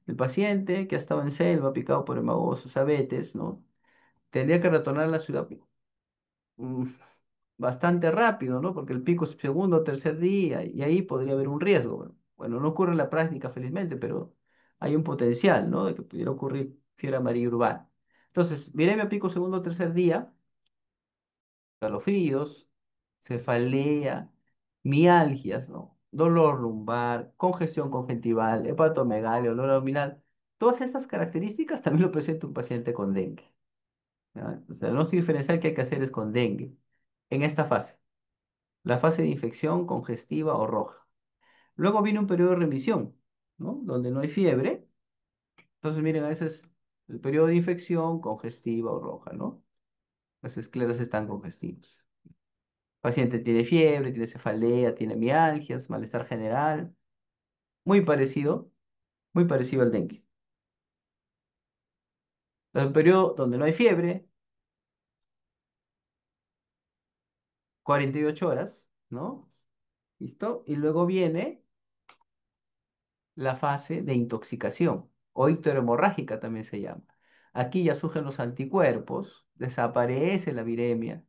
el paciente que ha estado en selva, picado por hemagosos, abetes, ¿no? Tendría que retornar a la ciudad mm, bastante rápido, ¿no? Porque el pico es segundo o tercer día y ahí podría haber un riesgo. Bueno, no ocurre en la práctica, felizmente, pero hay un potencial, ¿no? De que pudiera ocurrir fiebre amarilla urbana. Entonces, viremia pico segundo o tercer día, escalofríos, cefalea, mialgias, ¿no? Dolor lumbar, congestión conjuntival, hepatomegalia, dolor abdominal. Todas estas características también lo presenta un paciente con dengue, ¿ya? O sea, el diagnóstico diferencial que hay que hacer es con dengue en esta fase, la fase de infección congestiva o roja. Luego viene un periodo de remisión, ¿no? Donde no hay fiebre. Entonces, miren, a veces el periodo de infección congestiva o roja, ¿no? Las escleras están congestivas. Paciente tiene fiebre, tiene cefalea, tiene mialgias, malestar general, muy parecido, muy parecido al dengue. El periodo donde no hay fiebre, 48 horas, ¿no? ¿Listo? Y luego viene la fase de intoxicación, o icterohemorrágica también se llama. Aquí ya surgen los anticuerpos, desaparece la viremia,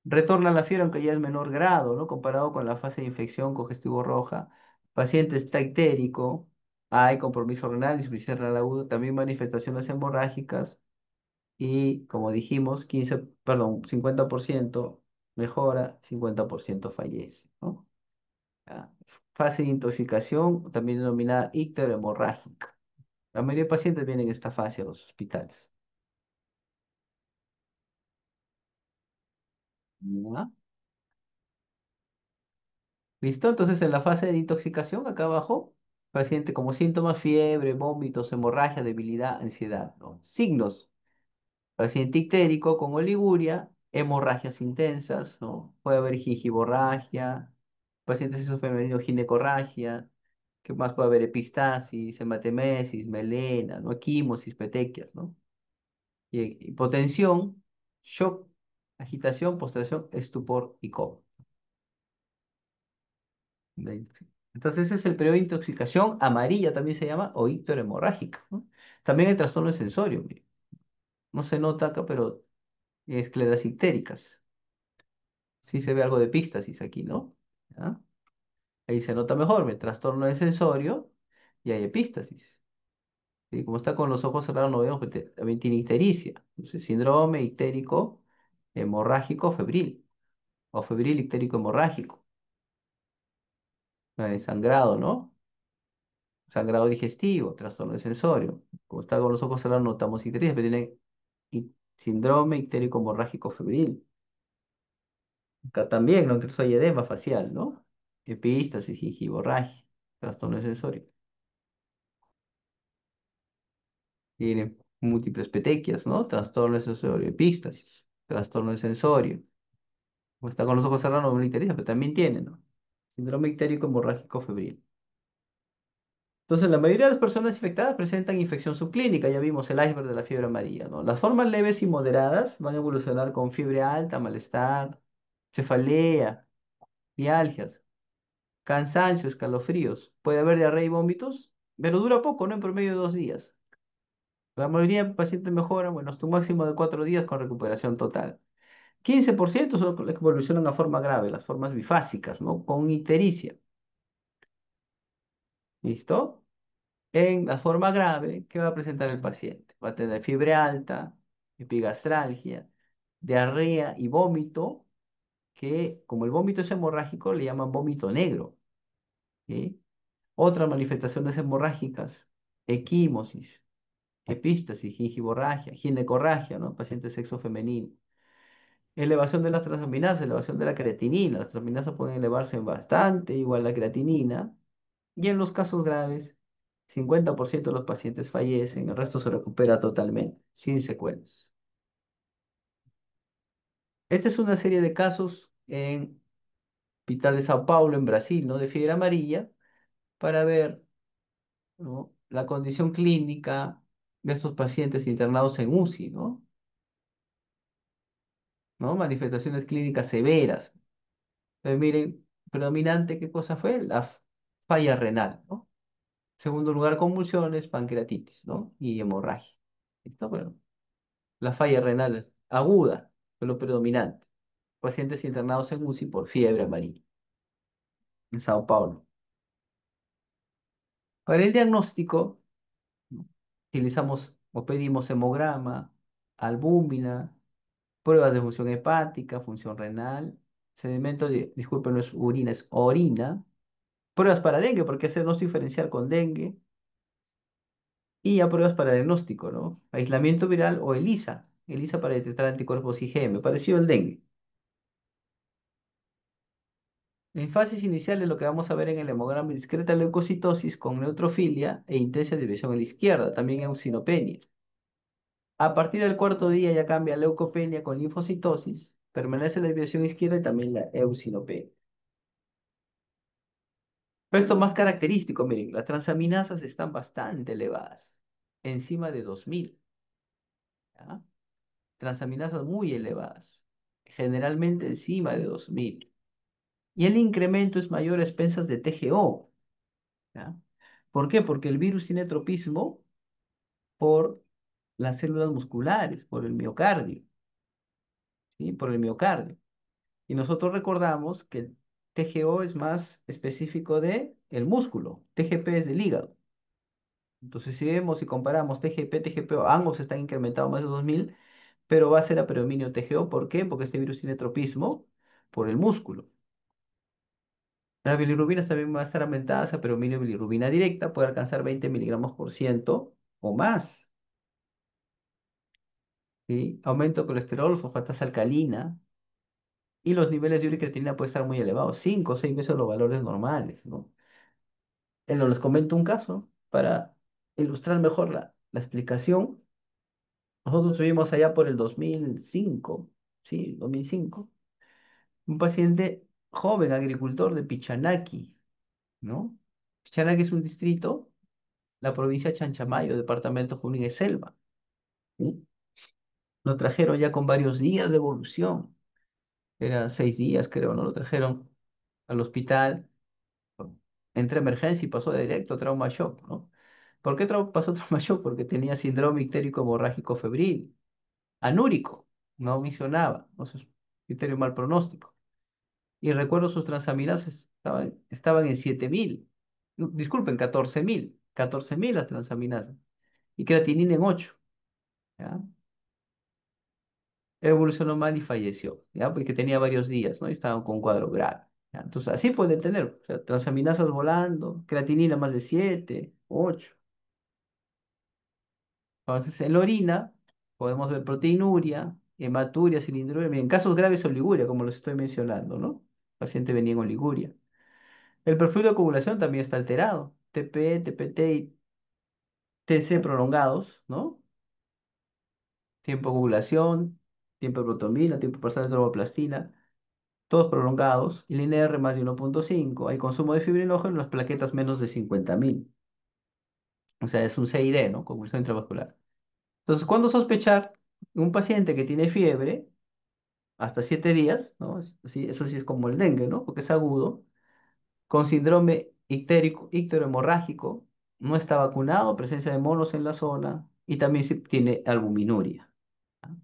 retorna la fiebre aunque ya es menor grado, ¿no? Comparado con la fase de infección congestivo roja. Paciente está ictérico, hay compromiso renal, insuficiencia renal aguda, también manifestaciones hemorrágicas y, como dijimos, 50% mejora, 50% fallece, ¿no? Ah, fase de intoxicación, también denominada icterohemorrágica. La mayoría de pacientes vienen en esta fase a los hospitales. ¿Ya? ¿Listo? Entonces, en la fase de intoxicación, acá abajo, paciente como síntomas, fiebre, vómitos, hemorragia, debilidad, ansiedad, ¿no? Signos, paciente ictérico con oliguria, hemorragias intensas, ¿no? Puede haber gingivorragia, paciente sexo femenino, ginecorragia, ¿qué más puede haber? Epistasis, hematemesis, melena, ¿no? Equimosis, petequias, ¿no? Y hipotensión, shock, agitación, postración, estupor y coma. Entonces ese es el periodo de intoxicación amarilla, también se llama, o icterohemorrágica, ¿no? También el trastorno de sensorio, mire. No se nota acá, pero escleras ictéricas. Sí se ve algo de epístasis aquí, ¿no? ¿Ya? Ahí se nota mejor, el trastorno de sensorio y hay epístasis. Y como está con los ojos cerrados, no vemos, pero también tiene ictericia. Entonces, síndrome ictérico hemorrágico febril o febril ictérico hemorrágico. Sangrado, ¿no? Sangrado digestivo, trastorno de sensorio. Como está con los ojos cerrados, notamos ictericia, pero tiene síndrome ictérico hemorrágico febril. Acá también, ¿no? Incluso hay edema facial, ¿no? Epístasis, gingivorragia, trastorno de sensorio. tiene múltiples petequias, ¿no? Trastorno de sensorio epístasis, trastorno de sensorio. O está con los ojos cerrados, no le interesa, pero también tiene, ¿no? Síndrome ictérico hemorrágico febril. Entonces, la mayoría de las personas infectadas presentan infección subclínica, ya vimos el iceberg de la fiebre amarilla, ¿no? Las formas leves y moderadas van a evolucionar con fiebre alta, malestar, cefalea, mialgias, cansancio, escalofríos. Puede haber diarrea y vómitos, pero dura poco, ¿no? En promedio de 2 días. La mayoría de pacientes mejoran, bueno, hasta un máximo de 4 días con recuperación total. 15% son los que evolucionan a forma grave, las formas bifásicas, ¿no? Con ictericia. ¿Listo? En la forma grave, ¿qué va a presentar el paciente? Va a tener fiebre alta, epigastralgia, diarrea y vómito, que como el vómito es hemorrágico, le llaman vómito negro. ¿Sí? Otras manifestaciones hemorrágicas, equimosis, epístasis, gingivorragia, ginecorragia, ¿no? Paciente sexo femenino. Elevación de las transaminasas, elevación de la creatinina. Las transaminasas pueden elevarse bastante, igual la creatinina. Y en los casos graves, 50% de los pacientes fallecen, el resto se recupera totalmente, sin secuelas. Esta es una serie de casos en Hospital de Sao Paulo, en Brasil, ¿no? De fiebre amarilla, para ver, ¿no? La condición clínica de estos pacientes internados en UCI, ¿no? ¿No? Manifestaciones clínicas severas. Entonces, miren, predominante, ¿qué cosa fue? La falla renal, ¿no? Segundo lugar, convulsiones, pancreatitis, ¿no? Y hemorragia. ¿Listo? Bueno, la falla renal es aguda fue lo predominante. Pacientes internados en UCI por fiebre amarilla en Sao Paulo. Para el diagnóstico, ¿no? Utilizamos o pedimos hemograma, albúmina, pruebas de función hepática, función renal, sedimento, disculpen, no es urina, es orina, pruebas para dengue, porque hacemos diferenciar con dengue, y ya pruebas para diagnóstico, ¿no? Aislamiento viral o ELISA, ELISA para detectar anticuerpos IgM, parecido al dengue. En fases iniciales lo que vamos a ver en el hemograma es discreta leucocitosis con neutrofilia e intensa división a la izquierda, también eosinopenia. A partir del cuarto día ya cambia a leucopenia con linfocitosis, permanece la división izquierda y también la eosinopenia. Pero esto más característico, miren, las transaminasas están bastante elevadas, encima de 2000, ¿ya? Transaminasas muy elevadas, generalmente encima de 2000. Y el incremento es mayor a expensas de TGO, ¿ya? ¿Por qué? Porque el virus tiene tropismo por las células musculares, por el miocardio, ¿sí? Por el miocardio. Y nosotros recordamos que el TGO es más específico de el músculo, TGP es del hígado. Entonces, si vemos y comparamos TGP, TGPO, ambos están incrementados más de 2000, pero va a ser a predominio TGO. ¿Por qué? Porque este virus tiene tropismo por el músculo. Las bilirrubinas también van a estar aumentadas a predominio de bilirrubina directa, puede alcanzar 20 miligramos por ciento o más. ¿Sí? Aumento de colesterol, fosfatasa alcalina, y los niveles de creatinina pueden estar muy elevados, 5 o 6 veces los valores normales, ¿no? Les comento un caso para ilustrar mejor la explicación. Nosotros tuvimos allá por el 2005, ¿sí? 2005, un paciente joven agricultor de Pichanaki, ¿no? Pichanaki es un distrito, la provincia de Chanchamayo, departamento Junín de Selva, ¿sí? Lo trajeron ya con varios días de evolución, eran 6 días creo, ¿no? Lo trajeron al hospital, entre emergencia y pasó de directo a trauma shock, ¿no? ¿Por qué pasó trauma shock? Porque tenía síndrome ictérico hemorrágico febril, anúrico, no misionaba, no sé, criterio mal pronóstico. Y recuerdo sus transaminasas estaban en 7000, no, disculpen, 14000 las transaminasas, y creatinina en 8, ¿ya? Evolucionó mal y falleció, ¿ya? Porque tenía varios días, ¿no? Y estaba con un cuadro grave, ¿ya? Entonces, así puede tener, o sea, transaminasas volando, creatinina más de 7, 8. Entonces, en la orina podemos ver proteinuria, hematuria, cilindruria, en casos graves oliguria, como los estoy mencionando, ¿no? El paciente venía en oliguria. El perfil de coagulación también está alterado. TP, TPT TC prolongados, ¿no? Tiempo de ovulación, tiempo de protomina, tiempo parcial de tromboplastina, todos prolongados, y línea R más de 1,5. Hay consumo de fibrinógeno en las plaquetas menos de 50.000. O sea, es un CID, ¿no? Convulsión intravascular. Entonces, ¿cuándo sospechar? Un paciente que tiene fiebre hasta 7 días, ¿no? Eso sí es como el dengue, ¿no? Porque es agudo, con síndrome icterohemorrágico, no está vacunado, presencia de monos en la zona y también si tiene albuminuria. ¿Ah?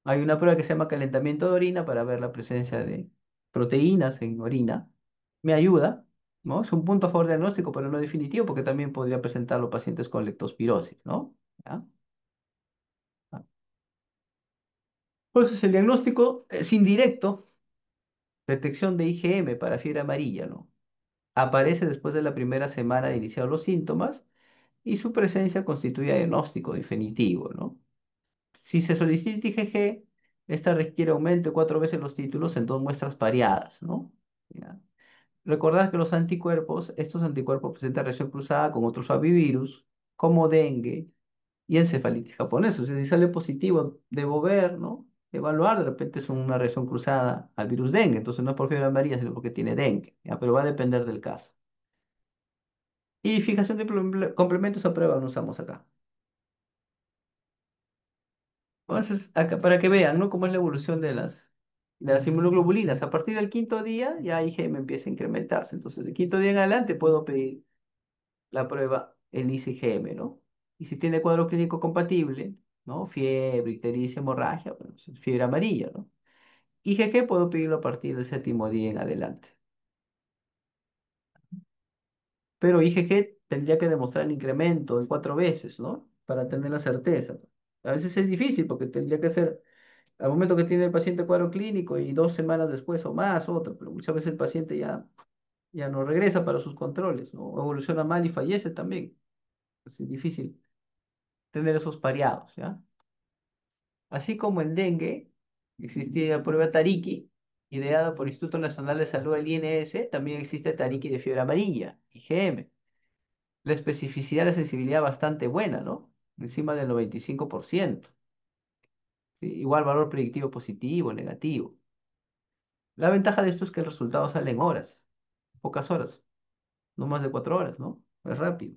Hay una prueba que se llama calentamiento de orina para ver la presencia de proteínas en orina. Me ayuda, ¿no? Es un punto a favor del diagnóstico, pero no definitivo, porque también podría presentar los pacientes con leptospirosis, ¿no? ¿Ya? Ah. Entonces, el diagnóstico es indirecto, detección de IgM para fiebre amarilla, ¿no? Aparece después de la primera semana de iniciados los síntomas y su presencia constituye diagnóstico definitivo, ¿no? Si se solicita IgG, esta requiere aumento de 4 veces los títulos en 2 muestras pareadas, ¿no? ¿Ya? Recordar que los anticuerpos, estos anticuerpos presentan reacción cruzada con otros avivirus, como dengue y encefalitis japonesa. O sea, si sale positivo, debo ver, ¿no? Evaluar, de repente es una reacción cruzada al virus dengue, entonces no es por fiebre amarilla, sino porque tiene dengue, ¿ya? Pero va a depender del caso. Y fijación de complementos a prueba no usamos acá. Entonces, acá, para que vean, ¿no? Cómo es la evolución de las inmunoglobulinas. A partir del quinto día ya IgM empieza a incrementarse. Entonces, del quinto día en adelante puedo pedir la prueba, el IgM, ¿no? Y si tiene cuadro clínico compatible, ¿no? Fiebre, ictericia, hemorragia, bueno, pues es fiebre amarilla, ¿no? IgG puedo pedirlo a partir del séptimo día en adelante. Pero IgG tendría que demostrar el incremento en 4 veces, ¿no? Para tener la certeza. A veces es difícil porque tendría que ser al momento que tiene el paciente cuadro clínico y 2 semanas después o más otro, pero muchas veces el paciente ya no regresa para sus controles, ¿no? O evoluciona mal y fallece también. Es difícil tener esos pareados, ¿ya? Así como en dengue, existía la prueba Tariki, ideada por el Instituto Nacional de Salud del INS, también existe Tariki de fiebre amarilla, IgM. La especificidad y la sensibilidad bastante buena, ¿no? Encima del 95%. ¿Sí? Igual valor predictivo positivo, negativo. La ventaja de esto es que el resultado sale en horas, pocas horas, no más de 4 horas, ¿no? Es rápido.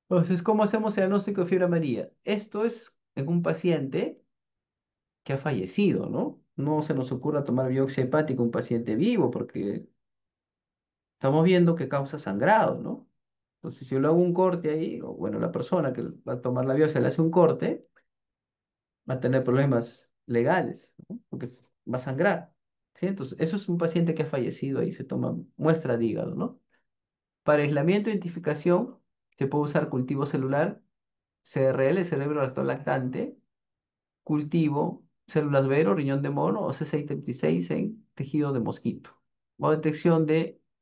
Entonces, ¿cómo hacemos el diagnóstico de fiebre amarilla? Esto es en un paciente que ha fallecido, ¿no? No se nos ocurra tomar biopsia hepática a un paciente vivo porque estamos viendo que causa sangrado, ¿no? Entonces, si yo le hago un corte ahí, o bueno, la persona que va a tomar la biopsia le hace un corte, va a tener problemas legales, ¿no? Porque va a sangrar, ¿sí? Entonces, eso es un paciente que ha fallecido y se toma muestra de hígado, ¿no? Para aislamiento e identificación se puede usar cultivo celular, CRL, cerebro recto lactante, cultivo, células Vero, riñón de mono o C636 en tejido de mosquito. O detección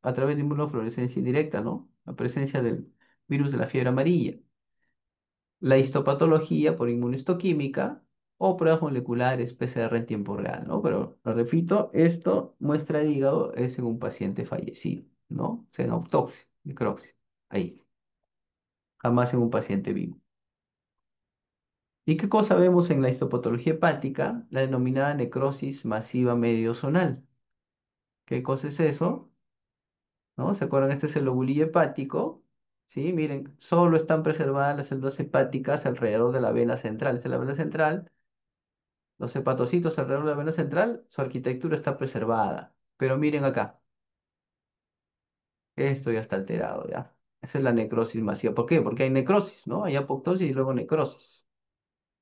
a través de inmunofluorescencia indirecta, ¿no? La presencia del virus de la fiebre amarilla. La histopatología por inmunohistoquímica o pruebas moleculares PCR en tiempo real, ¿no? Pero, lo repito, esto, muestra de hígado, es en un paciente fallecido, ¿no? O sea, en autopsia, necropsia, ahí, jamás en un paciente vivo. ¿Y qué cosa vemos en la histopatología hepática? La denominada necrosis masiva mediozonal. ¿Qué cosa es eso? ¿No? ¿Se acuerdan? Este es el lobulillo hepático. ¿Sí? Miren, solo están preservadas las células hepáticas alrededor de la vena central. Esta es la vena central. Los hepatocitos alrededor de la vena central, su arquitectura está preservada. Pero miren acá, esto ya está alterado, ¿ya? Esa es la necrosis masiva. ¿Por qué? Porque hay necrosis, ¿no? Hay apoptosis y luego necrosis.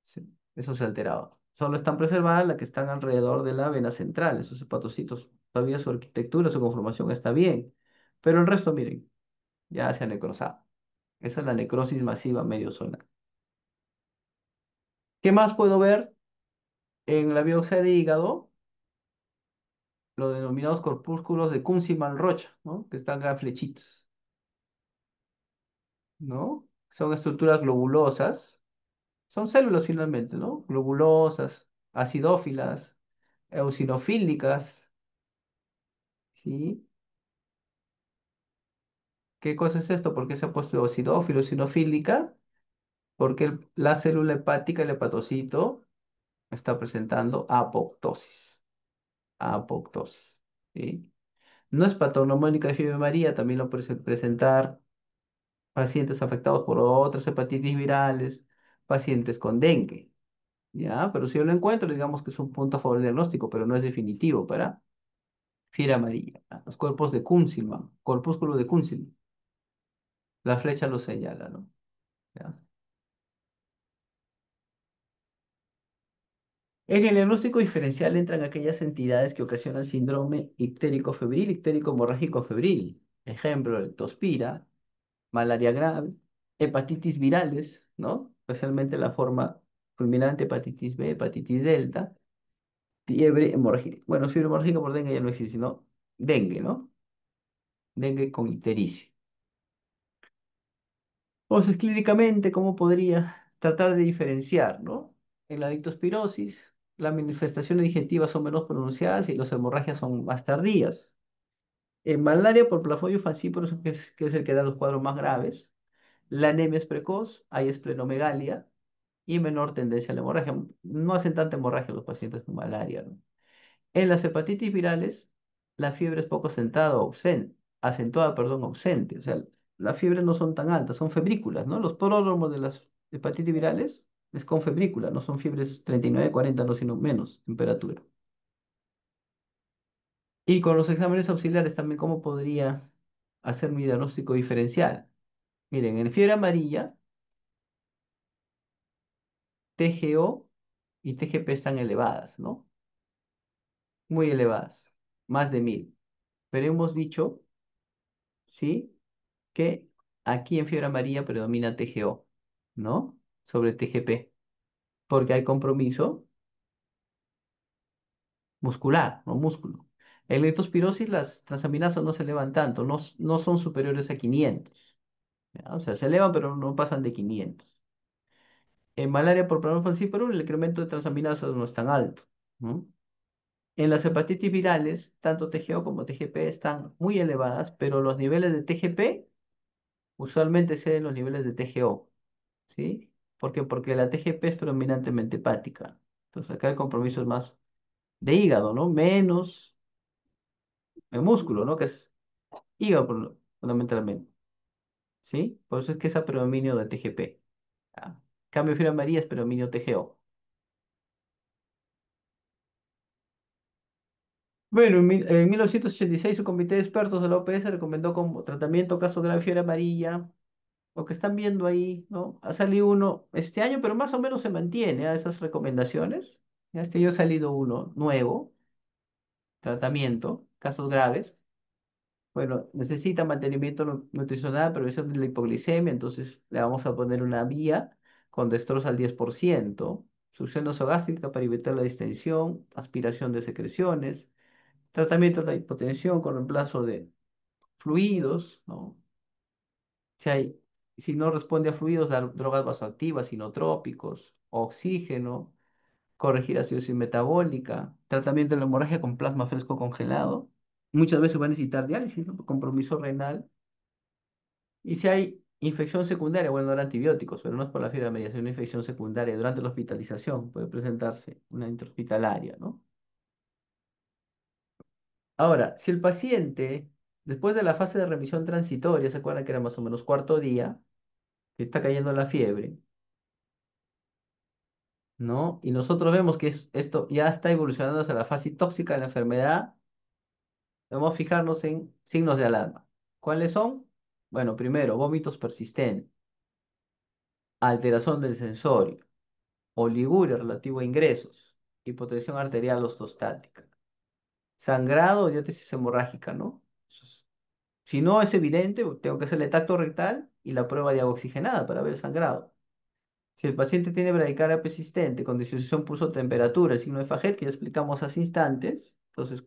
Sí, eso se ha alterado. Solo están preservadas las que están alrededor de la vena central. Esos hepatocitos, todavía su arquitectura, su conformación está bien. Pero el resto, miren, ya se ha necrosado. Esa es la necrosis masiva medio zona. ¿Qué más puedo ver en la biopsia de hígado? Los denominados corpúsculos de Kunczelman-Rocha, ¿no? Que están acá flechitos, ¿no? Son estructuras globulosas. Son células finalmente, ¿no? Globulosas, acidófilas, eosinofílicas, ¿sí? ¿Qué cosa es esto? ¿Por qué se ha puesto acidófilo, sinofílica? Porque la célula hepática, el hepatocito, está presentando apoptosis. Apoptosis. ¿Sí? No es patognomónica de fiebre amarilla, también lo puede presentar pacientes afectados por otras hepatitis virales, pacientes con dengue. ¿Ya? Pero si yo lo encuentro, digamos que es un punto a favor del diagnóstico, pero no es definitivo para fiebre amarilla. ¿Ya? Los cuerpos de Kunzelman, corpúsculo de Kunzelman. La flecha lo señala, ¿no? ¿Ya? En el diagnóstico diferencial entran aquellas entidades que ocasionan síndrome ictérico-febril, ictérico-hemorrágico-febril. Ejemplo, leptospira, malaria grave, hepatitis virales, ¿no? Especialmente la forma fulminante, hepatitis B, hepatitis delta, fiebre hemorrágica. Bueno, fiebre hemorrágica por dengue ya no existe, sino dengue, ¿no? Dengue con ictericia. Entonces, clínicamente, ¿cómo podría tratar de diferenciar, ¿no? En la dictospirosis, las manifestaciones digestivas son menos pronunciadas y las hemorragias son más tardías. En malaria por Plasmodium falciparum, que es el que da los cuadros más graves, la anemia es precoz, hay esplenomegalia y menor tendencia a la hemorragia. No hacen tanta hemorragia los pacientes con malaria, ¿no? En las hepatitis virales, la fiebre es poco acentuada, perdón, ausente. O sea, las fiebres no son tan altas, son febrículas, ¿no? Los pródromos de las hepatitis virales es con febrícula, no son fiebres 39, 40, no, sino menos temperatura. Y con los exámenes auxiliares también, ¿cómo podría hacer mi diagnóstico diferencial? Miren, en fiebre amarilla, TGO y TGP están elevadas, ¿no? Muy elevadas, más de 1000. Pero hemos dicho, ¿sí? Que aquí en fiebre amarilla predomina TGO, ¿no? Sobre TGP, porque hay compromiso muscular, no músculo. En leptospirosis las transaminasas no se elevan tanto, no son superiores a 500, ¿ya? O sea, se elevan pero no pasan de 500. En malaria por Plasmodium falciparum el incremento de transaminasas no es tan alto, ¿no? En las hepatitis virales, tanto TGO como TGP están muy elevadas, pero los niveles de TGP usualmente exceden los niveles de TGO. ¿Sí? ¿Por qué? Porque la TGP es predominantemente hepática. Entonces acá el compromiso es más de hígado, ¿no? Menos el músculo, ¿no? Que es hígado fundamentalmente, ¿sí? Por eso es que es a predominio de TGP. ¿Ya? Cambio fiebre amarilla es predominio TGO. Bueno, en 1986 su comité de expertos de la OPS recomendó como tratamiento caso grave fiebre amarilla. Lo que están viendo ahí, ¿no? Ha salido uno este año, pero más o menos se mantiene a esas recomendaciones. Ya este año ha salido uno nuevo, tratamiento, casos graves. Bueno, necesita mantenimiento nutricional, prevención de la hipoglicemia, entonces le vamos a poner una vía con destroza al 10%, succión nasogástrica para evitar la distensión, aspiración de secreciones, tratamiento de la hipotensión con reemplazo de fluidos, ¿no? Si hay, si no responde a fluidos, dar drogas vasoactivas, inotrópicos, oxígeno, corregir acidosis metabólica, tratamiento de la hemorragia con plasma fresco congelado. Muchas veces va a necesitar diálisis, ¿no? Por compromiso renal. Y si hay infección secundaria, bueno, no era antibióticos, pero no es por la fiebre amarilla, es una infección secundaria durante la hospitalización, puede presentarse una intrahospitalaria, ¿no? Ahora, si el paciente, después de la fase de remisión transitoria, se acuerdan que era más o menos cuarto día, que está cayendo la fiebre, ¿no? Y nosotros vemos que esto ya está evolucionando hacia la fase tóxica de la enfermedad. Vamos a fijarnos en signos de alarma. ¿Cuáles son? Bueno, primero, vómitos persistentes, alteración del sensorio, oliguria relativo a ingresos, hipotensión arterial ortostática, sangrado o diátesis hemorrágica, ¿no? Si no es evidente, tengo que hacerle tacto rectal y la prueba de agua oxigenada para ver el sangrado. Si el paciente tiene bradicardia persistente con disociación pulso-temperatura, el signo de Faget, que ya explicamos hace instantes, entonces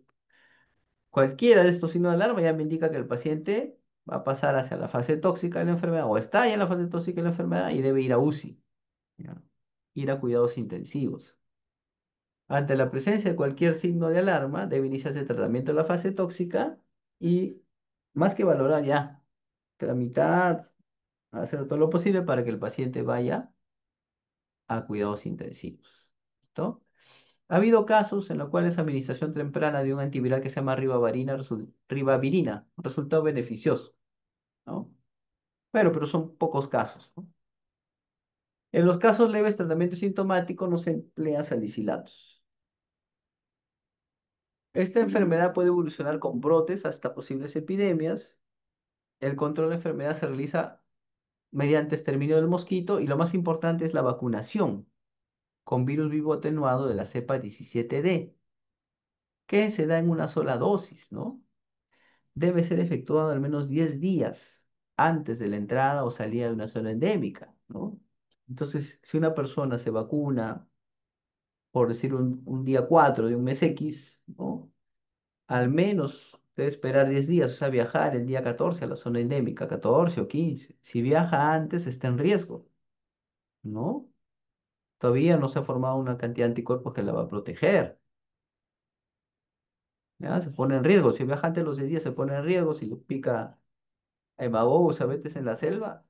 cualquiera de estos signos de alarma ya me indica que el paciente va a pasar hacia la fase tóxica de la enfermedad o está ya en la fase tóxica de la enfermedad y debe ir a UCI, ¿ya? Ir a cuidados intensivos. Ante la presencia de cualquier signo de alarma, debe iniciarse el tratamiento de la fase tóxica y más que valorar ya. tramitar, hacer todo lo posible para que el paciente vaya a cuidados intensivos. ¿Listo? Ha habido casos en los cuales administración temprana de un antiviral que se llama ribavirina resultó beneficioso, ¿no? Pero son pocos casos, ¿no? En los casos leves, tratamiento sintomático no se emplea salicilatos. Esta enfermedad puede evolucionar con brotes hasta posibles epidemias. El control de enfermedad se realiza mediante exterminio del mosquito y lo más importante es la vacunación con virus vivo atenuado de la cepa 17D, que se da en una sola dosis, ¿no? Debe ser efectuado al menos 10 días antes de la entrada o salida de una zona endémica, ¿no? Entonces, si una persona se vacuna, por decir un día 4 de un mes X, ¿no? Al menos debe esperar 10 días, o sea, viajar el día 14 a la zona endémica, 14 o 15. Si viaja antes, está en riesgo, ¿no? Todavía no se ha formado una cantidad de anticuerpos que la va a proteger, ¿ya? Se pone en riesgo. Si viaja antes de los 10 días, se pone en riesgo. Si lo pica a veces en la selva,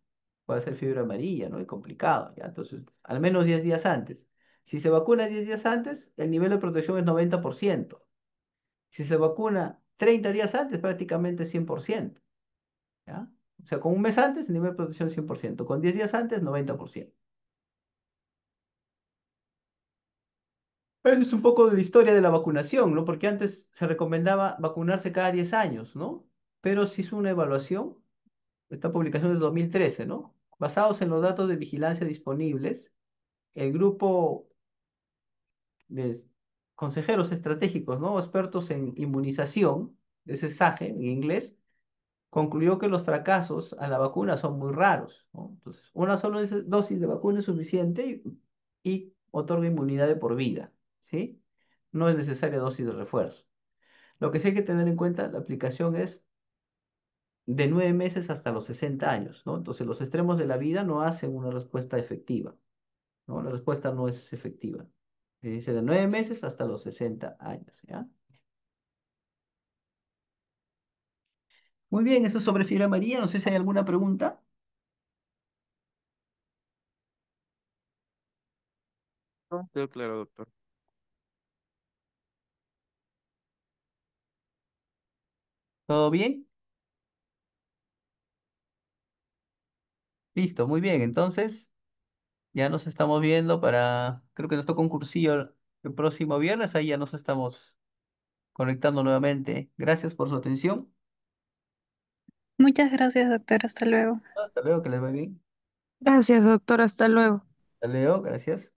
puede ser fiebre amarilla, ¿no? Y complicado, ¿ya? Entonces, al menos 10 días antes. Si se vacuna 10 días antes, el nivel de protección es 90%. Si se vacuna 30 días antes, prácticamente 100%, ¿ya? O sea, con un mes antes, el nivel de protección es 100%. Con 10 días antes, 90%. Pero es un poco de la historia de la vacunación, ¿no? Porque antes se recomendaba vacunarse cada 10 años, ¿no? Pero se hizo una evaluación, esta publicación es de 2013, ¿no? Basados en los datos de vigilancia disponibles, el grupo de consejeros estratégicos, ¿no? Expertos en inmunización, ese SAGE en inglés, concluyó que los fracasos a la vacuna son muy raros, ¿no? Entonces, una sola dosis de vacuna es suficiente y otorga inmunidad de por vida, ¿sí? No es necesaria dosis de refuerzo. Lo que sí hay que tener en cuenta, la aplicación es de 9 meses hasta los 60 años, ¿no? Entonces, los extremos de la vida no hacen una respuesta efectiva, ¿no? La respuesta no es efectiva. Se dice de 9 meses hasta los 60 años, ¿ya? Muy bien, eso es sobre fiebre amarilla. No sé si hay alguna pregunta. No, quedó claro, doctor. ¿Todo bien? Listo, muy bien. Entonces, ya nos estamos viendo creo que nos toca un cursillo el próximo viernes. Ahí ya nos estamos conectando nuevamente. Gracias por su atención. Muchas gracias, doctor. Hasta luego. Hasta luego, que les vaya bien. Gracias, doctor. Hasta luego. Hasta luego, gracias.